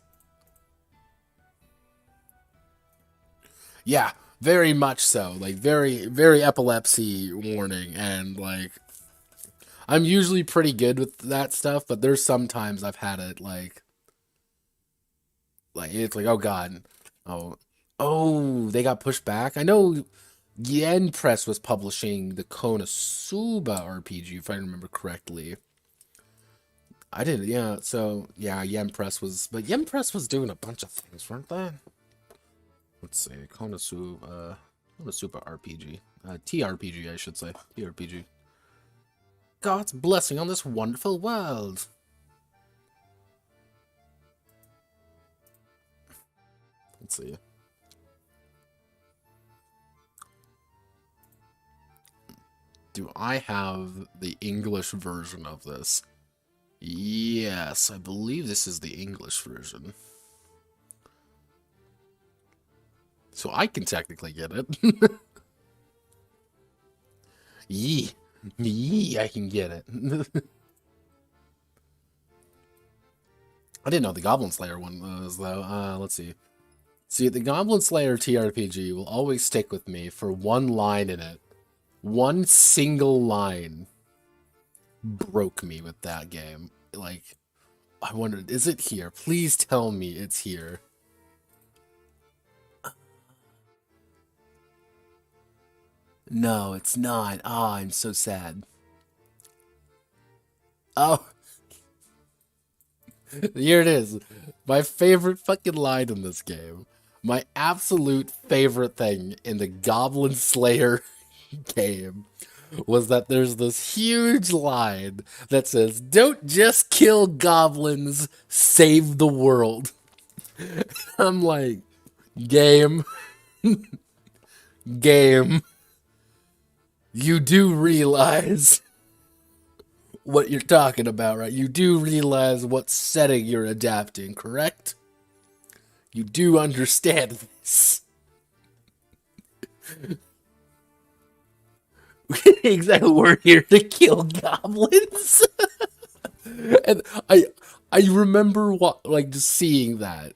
A: yeah, very much so. Like very, very epilepsy warning, and like I'm usually pretty good with that stuff, but there's sometimes I've had it like it's like, oh god, they got pushed back. I know Yen Press was publishing the Konosuba RPG, if I remember correctly. I did, yeah. So yeah, Yen Press was doing a bunch of things, weren't they? Let's see, Konosuba RPG, TRPG, I should say, TRPG. God's blessing on this wonderful world. Let's see. Do I have the English version of this? Yes, I believe this is the English version. So I can technically get it. Yee, I can get it. I didn't know the Goblin Slayer one was, though. Let's see. See, the Goblin Slayer TRPG will always stick with me for one line in it. One single line broke me with that game. Like, I wondered, is it here? Please tell me it's here. No, it's not. Ah, I'm so sad. Oh, here it is. My favorite fucking line in this game. My absolute favorite thing in the Goblin Slayer game was that there's this huge line that says, "Don't just kill goblins, save the world." I'm like, game, game, you do realize what you're talking about, right? You do realize what setting you're adapting, correct? You do understand this. Exactly, we're here to kill goblins. And I remember what, like, just seeing that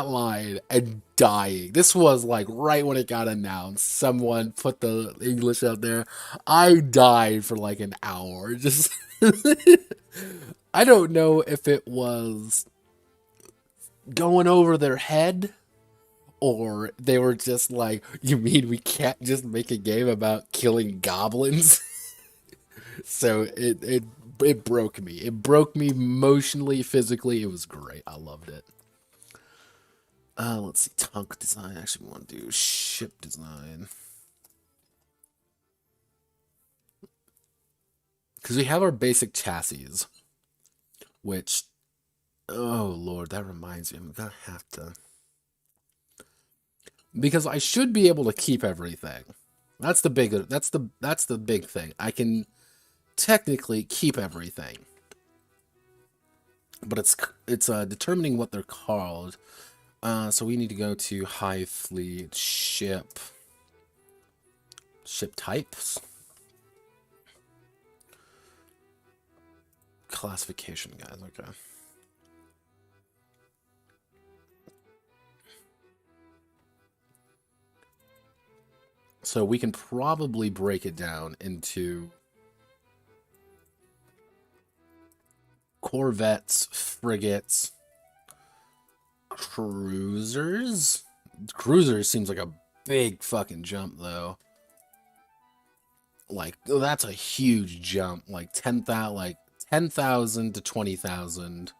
A: line and dying. This was like right when it got announced. Someone put the English out there. I died for like an hour. Just I don't know if it was going over their head or they were just like, "You mean we can't just make a game about killing goblins?" So it broke me. It broke me emotionally, physically. It was great. I loved it. Let's see. Tunk design. Actually, we want to do ship design. Because we have our basic chassis, which, oh lord, that reminds me. I'm gonna have to. Because I should be able to keep everything. That's the big thing. I can technically keep everything. But it's determining what they're called. So we need to go to Highfleet ship types. Classification, guys, okay. So we can probably break it down into corvettes, frigates, cruisers. Cruisers seems like a big fucking jump, though. Like, that's a huge jump. Like 10,000 to 20,000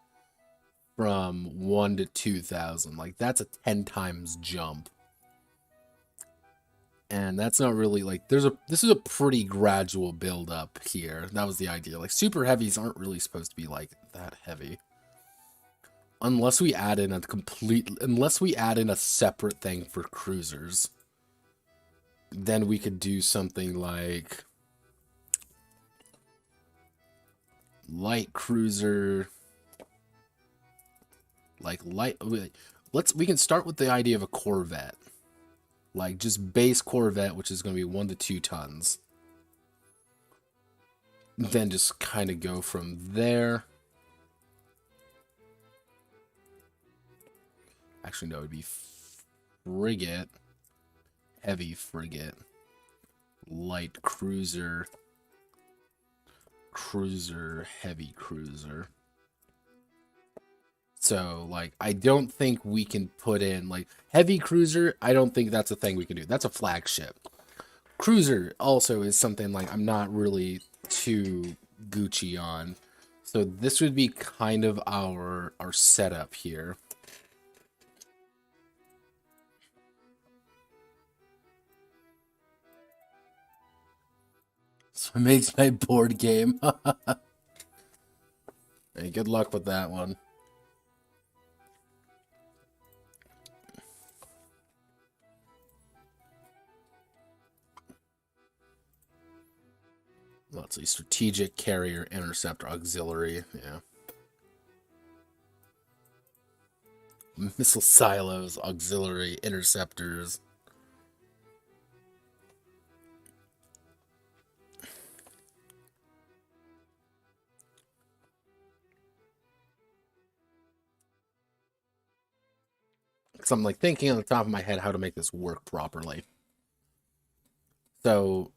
A: from 1 to 2,000. Like, that's a 10 times jump. And that's not really like this is a pretty gradual build up here. That was the idea. Like, super heavies aren't really supposed to be like that heavy. Unless we add in a separate thing for cruisers. Then we could do something like light cruiser, like we can start with the idea of a corvette. Like, just base corvette, which is going to be 1 to 2 tons. Then just kind of go from there. Actually, no, it would be frigate, heavy frigate, light cruiser, cruiser, heavy cruiser. So, like, I don't think we can put in, like, heavy cruiser, I don't think that's a thing we can do. That's a flagship. Cruiser also is something, like, I'm not really too Gucci on. So this would be kind of our setup here. So it makes my board game. Hey, good luck with that one. Let's see, strategic, carrier, interceptor, auxiliary, yeah. Missile silos, auxiliary, interceptors. because I'm like thinking on the top of my head how to make this work properly. So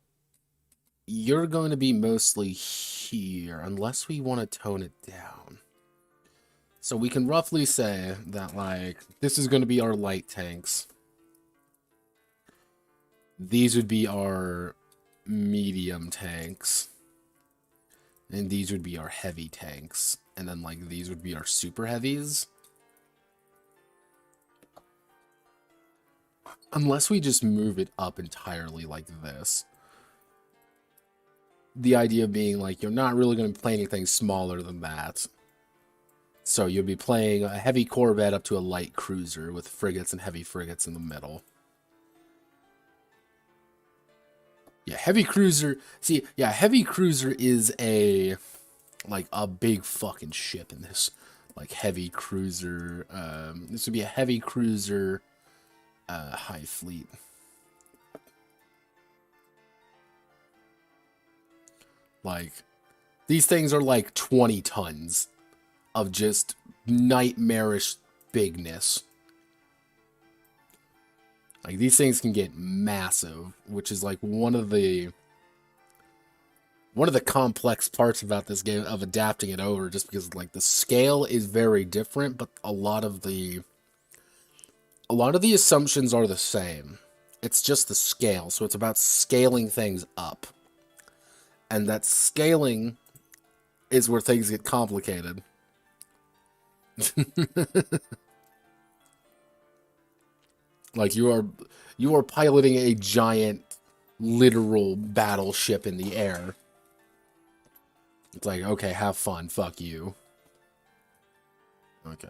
A: you're going to be mostly here, unless we want to tone it down. So we can roughly say that, like, this is going to be our light tanks. These would be our medium tanks. And these would be our heavy tanks. And then, like, these would be our super heavies. Unless we just move it up entirely like this. The idea being, like, you're not really going to play anything smaller than that. So you'll be playing a heavy corvette up to a light cruiser with frigates and heavy frigates in the middle. Yeah, heavy cruiser. See, yeah, heavy cruiser is a big fucking ship in this. Like heavy cruiser. This would be a heavy cruiser Highfleet. Like, these things are like 20 tons of just nightmarish bigness. Like, these things can get massive, which is like one of the complex parts about this game of adapting it over, just because like the scale is very different, but a lot of the assumptions are the same. It's just the scale, so it's about scaling things up. And that scaling is where things get complicated. Like, you are piloting a giant literal battleship in the air. It's like, okay, have fun, fuck you. Okay.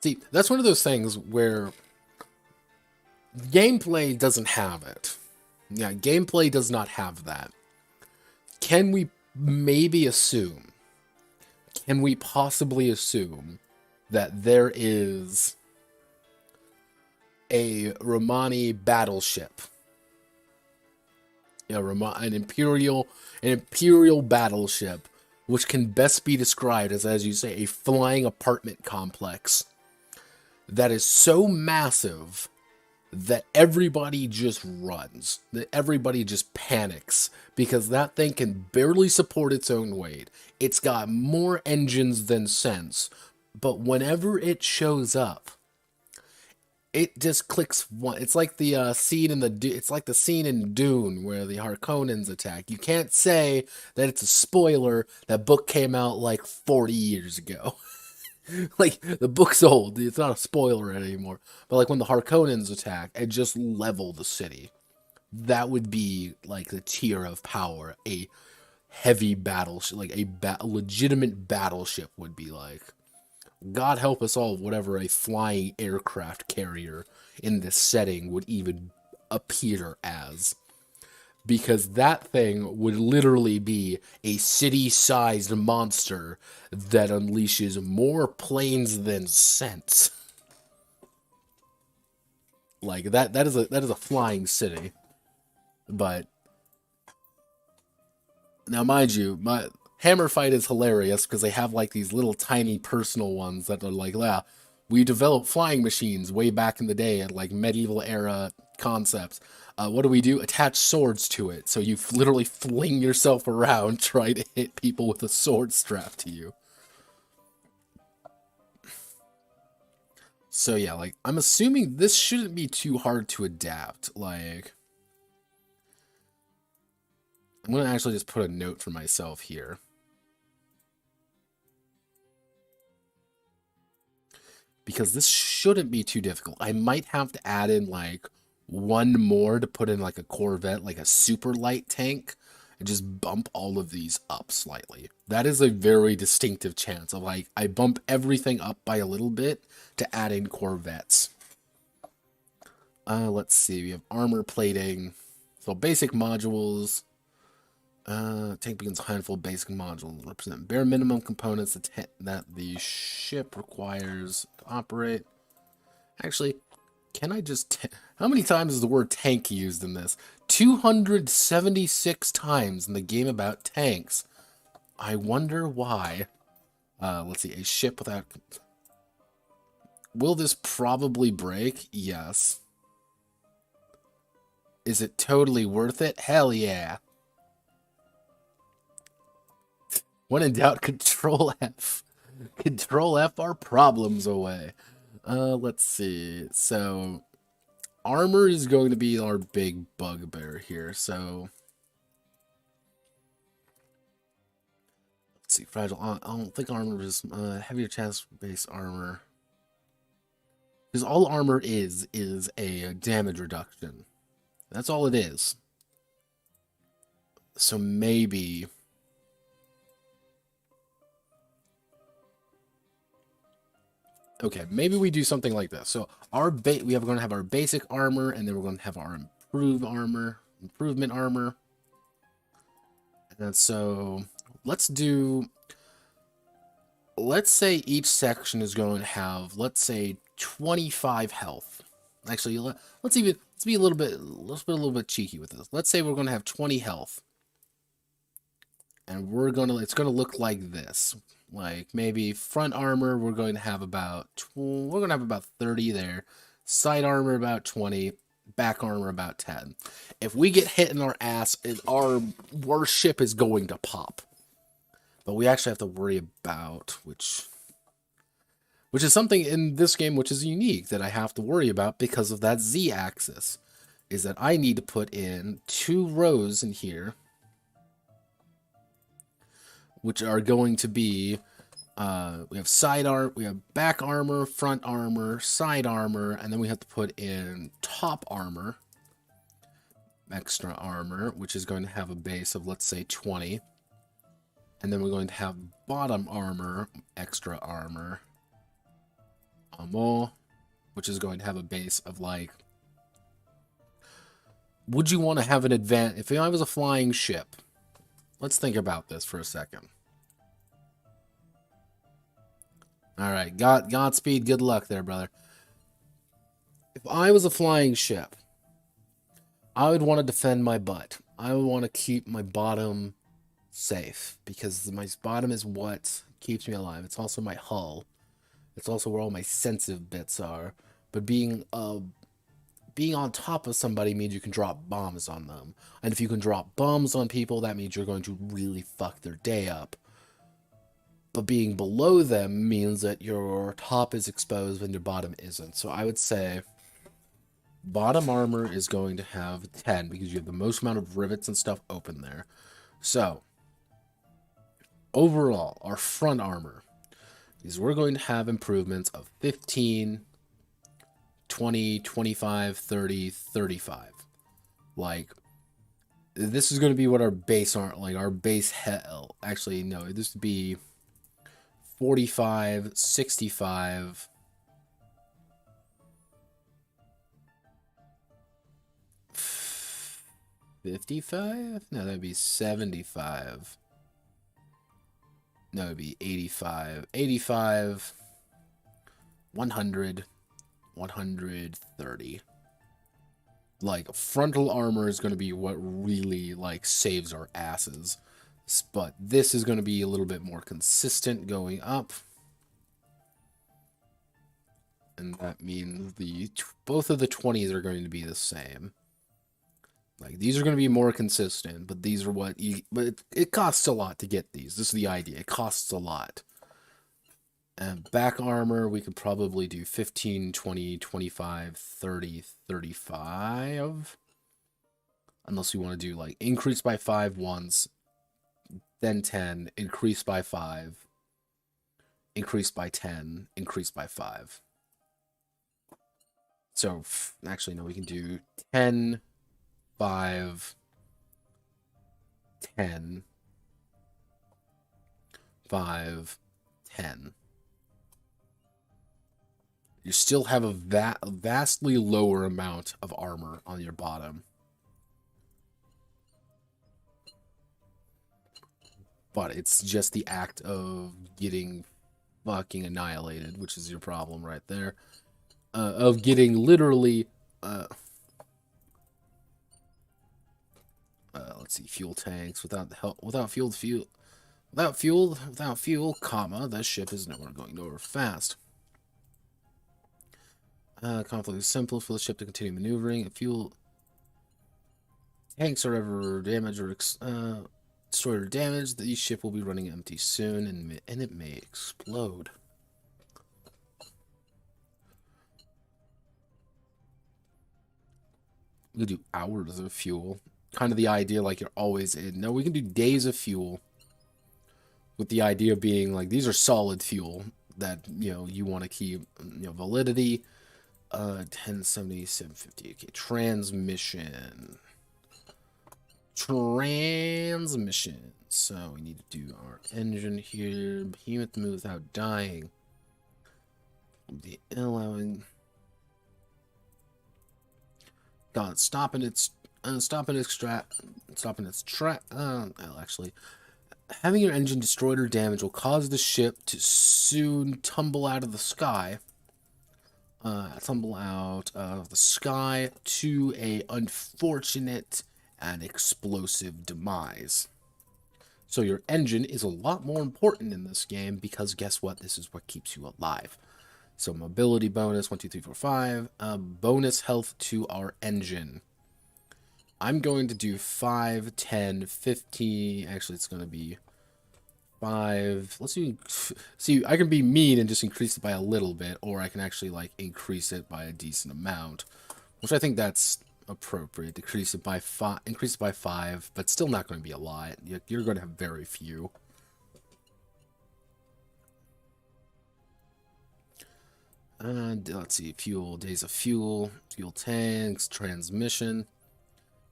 A: See, that's one of those things where gameplay doesn't have it. Yeah, gameplay does not have that. Can we maybe assume? Can we possibly assume that there is a Romani battleship? You know, an imperial battleship, which can best be described as you say, a flying apartment complex that is so massive that everybody just runs, that everybody just panics, because that thing can barely support its own weight. It's got more engines than sense, but whenever it shows up, it just clicks one. It's like the scene in Dune where the Harkonnens attack. You can't say that it's a spoiler. That book came out like 40 years ago. Like, the book's old. It's not a spoiler anymore. But like when the Harkonnens attack and just level the city, that would be like the tier of power a heavy battleship, like a legitimate battleship would be like. God help us all, whatever a flying aircraft carrier in this setting would even appear as. Because that thing would literally be a city-sized monster that unleashes more planes than sense. Like, that is a flying city. But now, mind you, my Hammer Fight is hilarious because they have like these little tiny personal ones that are like, yeah, we developed flying machines way back in the day at like medieval era concepts. What do? Attach swords to it. So you literally fling yourself around trying to hit people with a sword strapped to you. So yeah, like, I'm assuming this shouldn't be too hard to adapt. Like, I'm going to actually just put a note for myself here. Because this shouldn't be too difficult. I might have to add in, like, one more to put in, like, a Corvette, like a super light tank, and just bump all of these up slightly. That is a very distinctive chance of, like, I bump everything up by a little bit to add in Corvettes. Let's see, we have armor plating. So basic modules. Tank begins high and full basic modules. Represent bare minimum components that the ship requires to operate. Actually, can I just... How many times is the word tank used in this? 276 times in the game about tanks. I wonder why. Let's see. A ship without... Will this probably break? Yes. Is it totally worth it? Hell yeah. When in doubt, Control F. Control F our problems away. Let's see. So, armor is going to be our big bugbear here. So, let's see. Fragile. I don't think armor is heavier chance base armor. Because all armor is a damage reduction. That's all it is. So maybe... Okay, maybe we do something like this. So we are going to have our basic armor, and then we're going to have our improvement armor. And so let's say each section is going to have, let's say, 25 health. Actually, let's be a little bit cheeky with this. Let's say we're going to have 20 health. And it's going to look like this. Like maybe front armor, we're going to have about 30 there. Side armor about 20, back armor about 10. If we get hit in our ass, our ship is going to pop. But we actually have to worry about which is something in this game which is unique that I have to worry about because of that Z-axis. Is that I need to put in 2 rows in here, which are going to be, we have back armor, front armor, side armor, and then we have to put in top armor, extra armor, which is going to have a base of, let's say, 20. And then we're going to have bottom armor, extra armor, which is going to have a base of, like, would you want to have an advantage? If I was a flying ship, let's think about this for a second. Alright, Godspeed, good luck there, brother. If I was a flying ship, I would want to defend my butt. I would want to keep my bottom safe, because my bottom is what keeps me alive. It's also my hull. It's also where all my sensitive bits are. But being on top of somebody means you can drop bombs on them. And if you can drop bombs on people, that means you're going to really fuck their day up. But being below them means that your top is exposed and your bottom isn't. So I would say bottom armor is going to have 10 because you have the most amount of rivets and stuff open there. So overall, our front armor is we're going to have improvements of 15, 20, 25, 30, 35. Like, this is going to be what our base aren't, like our base hell. Actually, no, this would be 45, 65, 55? No, that'd be 75. No, it'd be 85. 85, 100, 130. Like, frontal armor is going to be what really, like, saves our asses. But this is going to be a little bit more consistent going up. And that means both of the 20s are going to be the same. Like, these are going to be more consistent, but these are but it costs a lot to get these. This is the idea. It costs a lot. And back armor, we could probably do 15, 20, 25, 30, 35. Unless we want to do, like, increase by 5 once, then 10, increase by 5, increase by 10, increase by 5. So, actually, no, we can do 10, 5, 10, 5, 10. You still have a vastly lower amount of armor on your bottom. but it's just the act of getting fucking annihilated, which is your problem right there. Of getting literally, let's see, fuel tanks without the help, without fuel, comma, the ship is nowhere going nowhere fast. Conflict is simple for the ship to continue maneuvering. If fuel tanks are ever damaged or destroyed or damaged, the ship will be running empty soon, and it may explode. We can do hours of fuel. Kind of the idea like you're always in. No, we can do days of fuel. With the idea being like these are solid fuel that you want to keep validity. 1070, 750. Okay, transmission. So we need to do our engine here. Behemoth to move without dying. The allowing. God, stopping its track. Actually, having your engine destroyed or damaged will cause the ship to soon tumble out of the sky. Tumble out of the sky to a unfortunate and explosive demise. So your engine is a lot more important in this game because guess what? This is what keeps you alive. So mobility bonus, 1, 2, 3, 4, 5. Bonus health to our engine. I'm going to do 5, 10, 15. Actually, it's going to be 5. Let's see. I can be mean and just increase it by a little bit, or I can actually like increase it by a decent amount, which I think that's appropriate. Increase it by 5, but still not going to be a lot. You're going to have very few. Let's see, fuel, days of fuel tanks, transmission.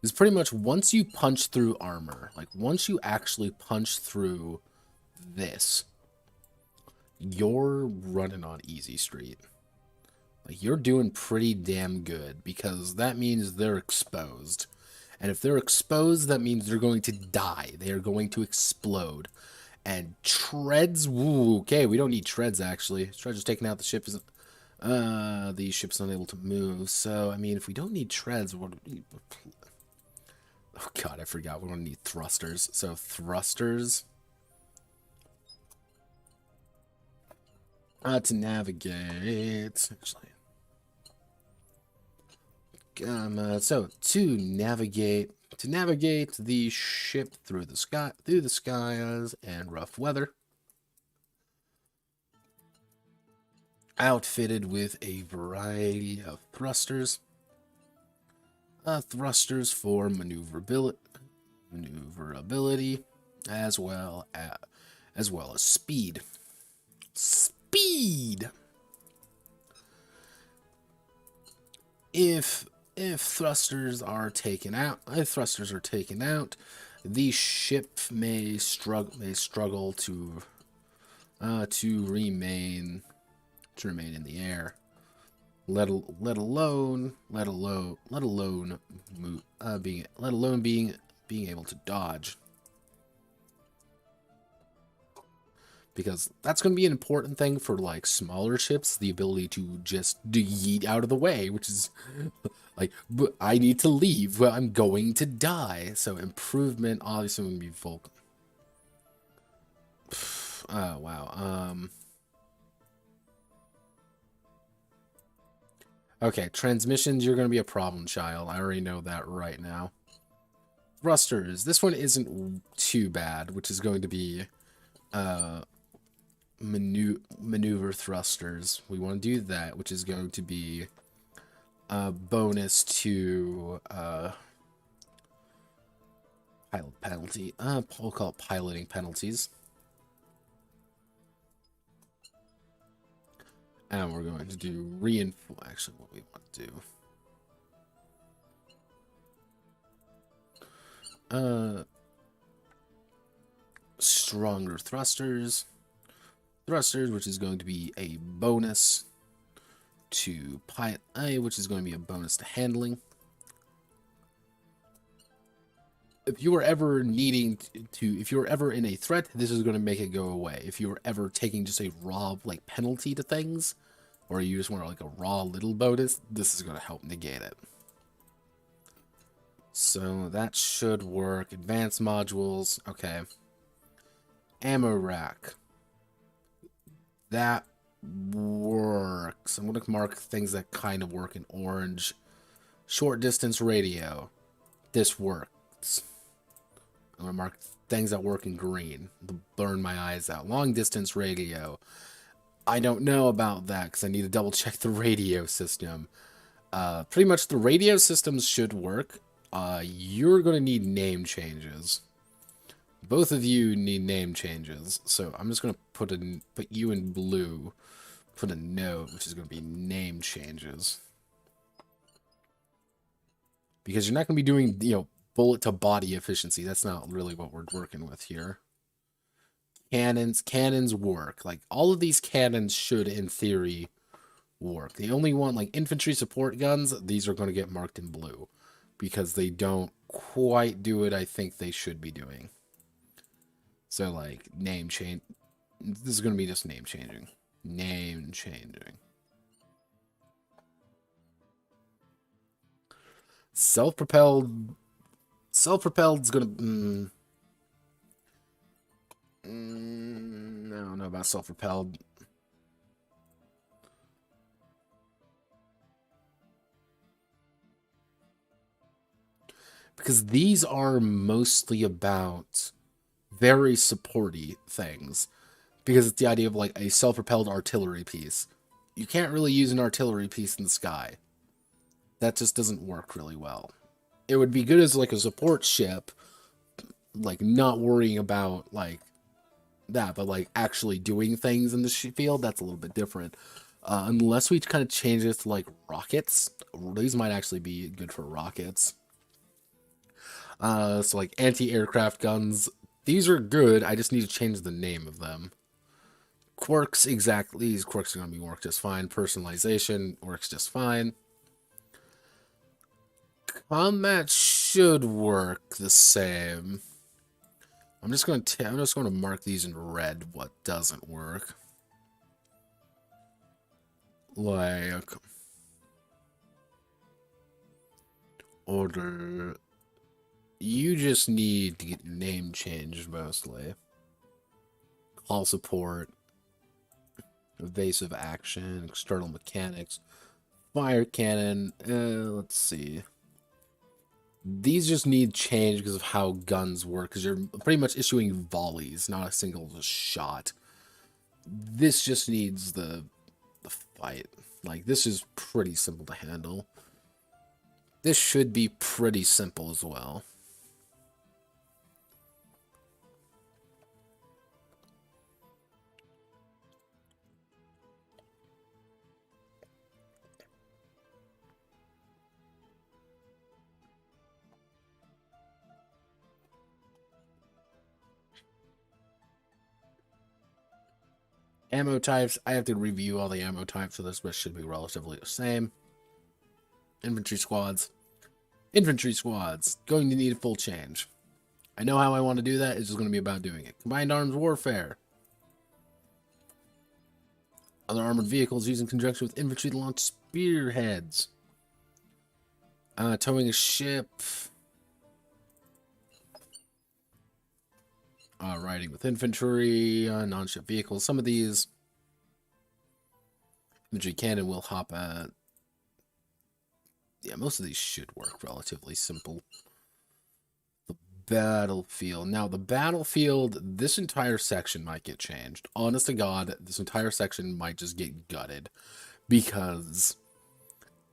A: It's pretty much once you punch through armor, like once you actually punch through this, you're running on easy street. Like you're doing pretty damn good because that means they're exposed. And if they're exposed, that means they're going to die. They are going to explode. And treads, woo, okay, we don't need treads actually. Treads just taking out the ship isn't. The ship's unable to move. So, I mean, if we don't need treads, what do we need? Oh, God, I forgot. We're going to need thrusters. So, thrusters. To navigate. Actually. So, to navigate the ship through the skies and rough weather. Outfitted with a variety of thrusters. Thrusters for maneuverability, as well as speed. Speed. If thrusters are taken out, the ship may struggle to remain in the air, let alone being able to dodge, because that's going to be an important thing for like smaller ships, the ability to just yeet out of the way, which is like, but I need to leave, well, I'm going to die. So improvement obviously would be full. Oh wow. Okay, transmissions, you're going to be a problem child. I already know that right now. Thrusters. This one isn't too bad, which is going to be maneuver thrusters. We want to do that, which is going to be a bonus to pilot penalty. We'll call it piloting penalties. And we're going to do reinforce. Actually, what we want to do. Stronger thrusters. Which is going to be a bonus to pilot, which is going to be a bonus to handling. if you were ever needing to, if you were ever in a threat, this is going to make it go away. If you were ever taking just a raw like penalty to things, or you just want like a raw little bonus, this is going to help negate it. So that should work. Advanced modules, okay. Ammo rack. That works. I'm going to mark things that kind of work in orange. Short distance radio. This works. I'm going to mark things that work in green. To burn my eyes out. Long distance radio. I don't know about that because I need to double check the radio system. Pretty much the radio systems should work. You're going to need name changes. Both of you need name changes. So I'm just going to put you in blue. Put a note, which is going to be name changes. Because you're not going to be doing, bullet to body efficiency. That's not really what we're working with here. Cannons work. Like, all of these cannons should, in theory, work. The only one, like infantry support guns, these are going to get marked in blue. Because they don't quite do it I think they should be doing. So, like, name change. This is going to be just name changing. Name changing. Self-propelled is going to... I don't know about self-propelled. Because these are mostly about very supporty things. Because it's the idea of like a self-propelled artillery piece. You can't really use an artillery piece in the sky. That just doesn't work really well. It would be good as like a support ship, like not worrying about like that, but like actually doing things in the field, that's a little bit different. Unless we kind of change it to like rockets. These might actually be good for rockets. So like anti-aircraft guns, these are good. I just need to change the name of them. Quirks, exactly. These quirks are going to be work just fine. Personalization works just fine. Combat should work the same. I'm just going to mark these in red. What doesn't work? Like order. You just need to get your name changed mostly. Call support. Evasive action. External mechanics. Fire cannon. Let's see. These just need change because of how guns work. Because you're pretty much issuing volleys, not a single shot. This just needs the fight. Like, this is pretty simple to handle. This should be pretty simple as well. Ammo types, I have to review all the ammo types for this, but should be relatively the same. Infantry squads. Infantry squads, going to need a full change. I know how I want to do that, it's just going to be about doing it. Combined arms warfare. Other armored vehicles used in conjunction with infantry to launch spearheads. Towing a ship. Riding with infantry, non-ship vehicles. Some of these infantry cannon will hop at. Yeah, most of these should work relatively simple. The battlefield. Now, the battlefield, this entire section might get changed. Honest to God, this entire section might just get gutted. Because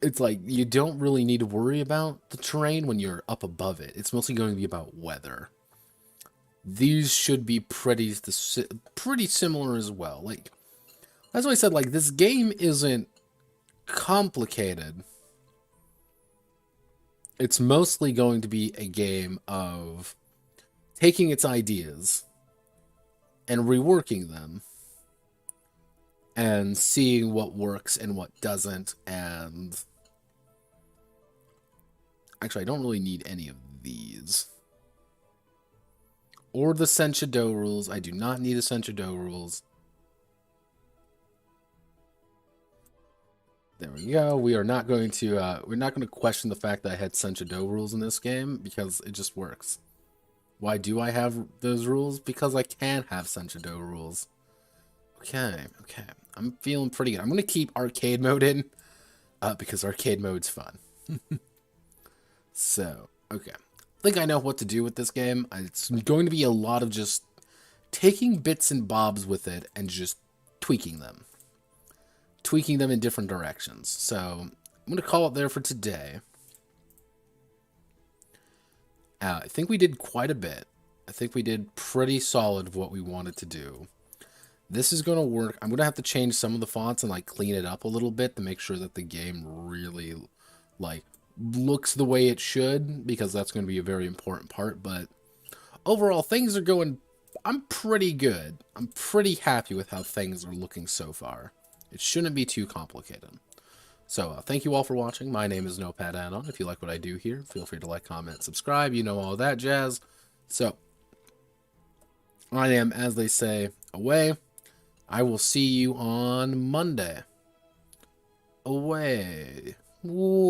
A: it's like, you don't really need to worry about the terrain when you're up above it. It's mostly going to be about weather. These should be pretty similar as well. Like, that's why I said, like, this game isn't complicated. It's mostly going to be a game of taking its ideas and reworking them and seeing what works and what doesn't. And actually, I don't really need any of these. or the Senshado rules. I do not need a Senshado rules. There we go. We are not going to we're not going to question the fact that I had Senshado rules in this game because it just works. Why do I have those rules? Because I can have Senshado rules. Okay. I'm feeling pretty good. I'm going to keep arcade mode in because arcade mode's fun. So, okay. I think I know what to do with this game. It's going to be a lot of just taking bits and bobs with it and just tweaking them. Tweaking them in different directions. So, I'm going to call it there for today. I think we did quite a bit. I think we did pretty solid of what we wanted to do. This is going to work. I'm going to have to change some of the fonts and like clean it up a little bit to make sure that the game really like looks the way it should, because that's going to be a very important part. But overall, things are going, I'm pretty good. I'm pretty happy with how things are looking so far. It shouldn't be too complicated. So thank you all for watching. My name is Notepad Anon. If you like what I do here, feel free to like, comment, subscribe. You know all that jazz. So I am, as they say, away. I will see you on Monday. Away. Whoa.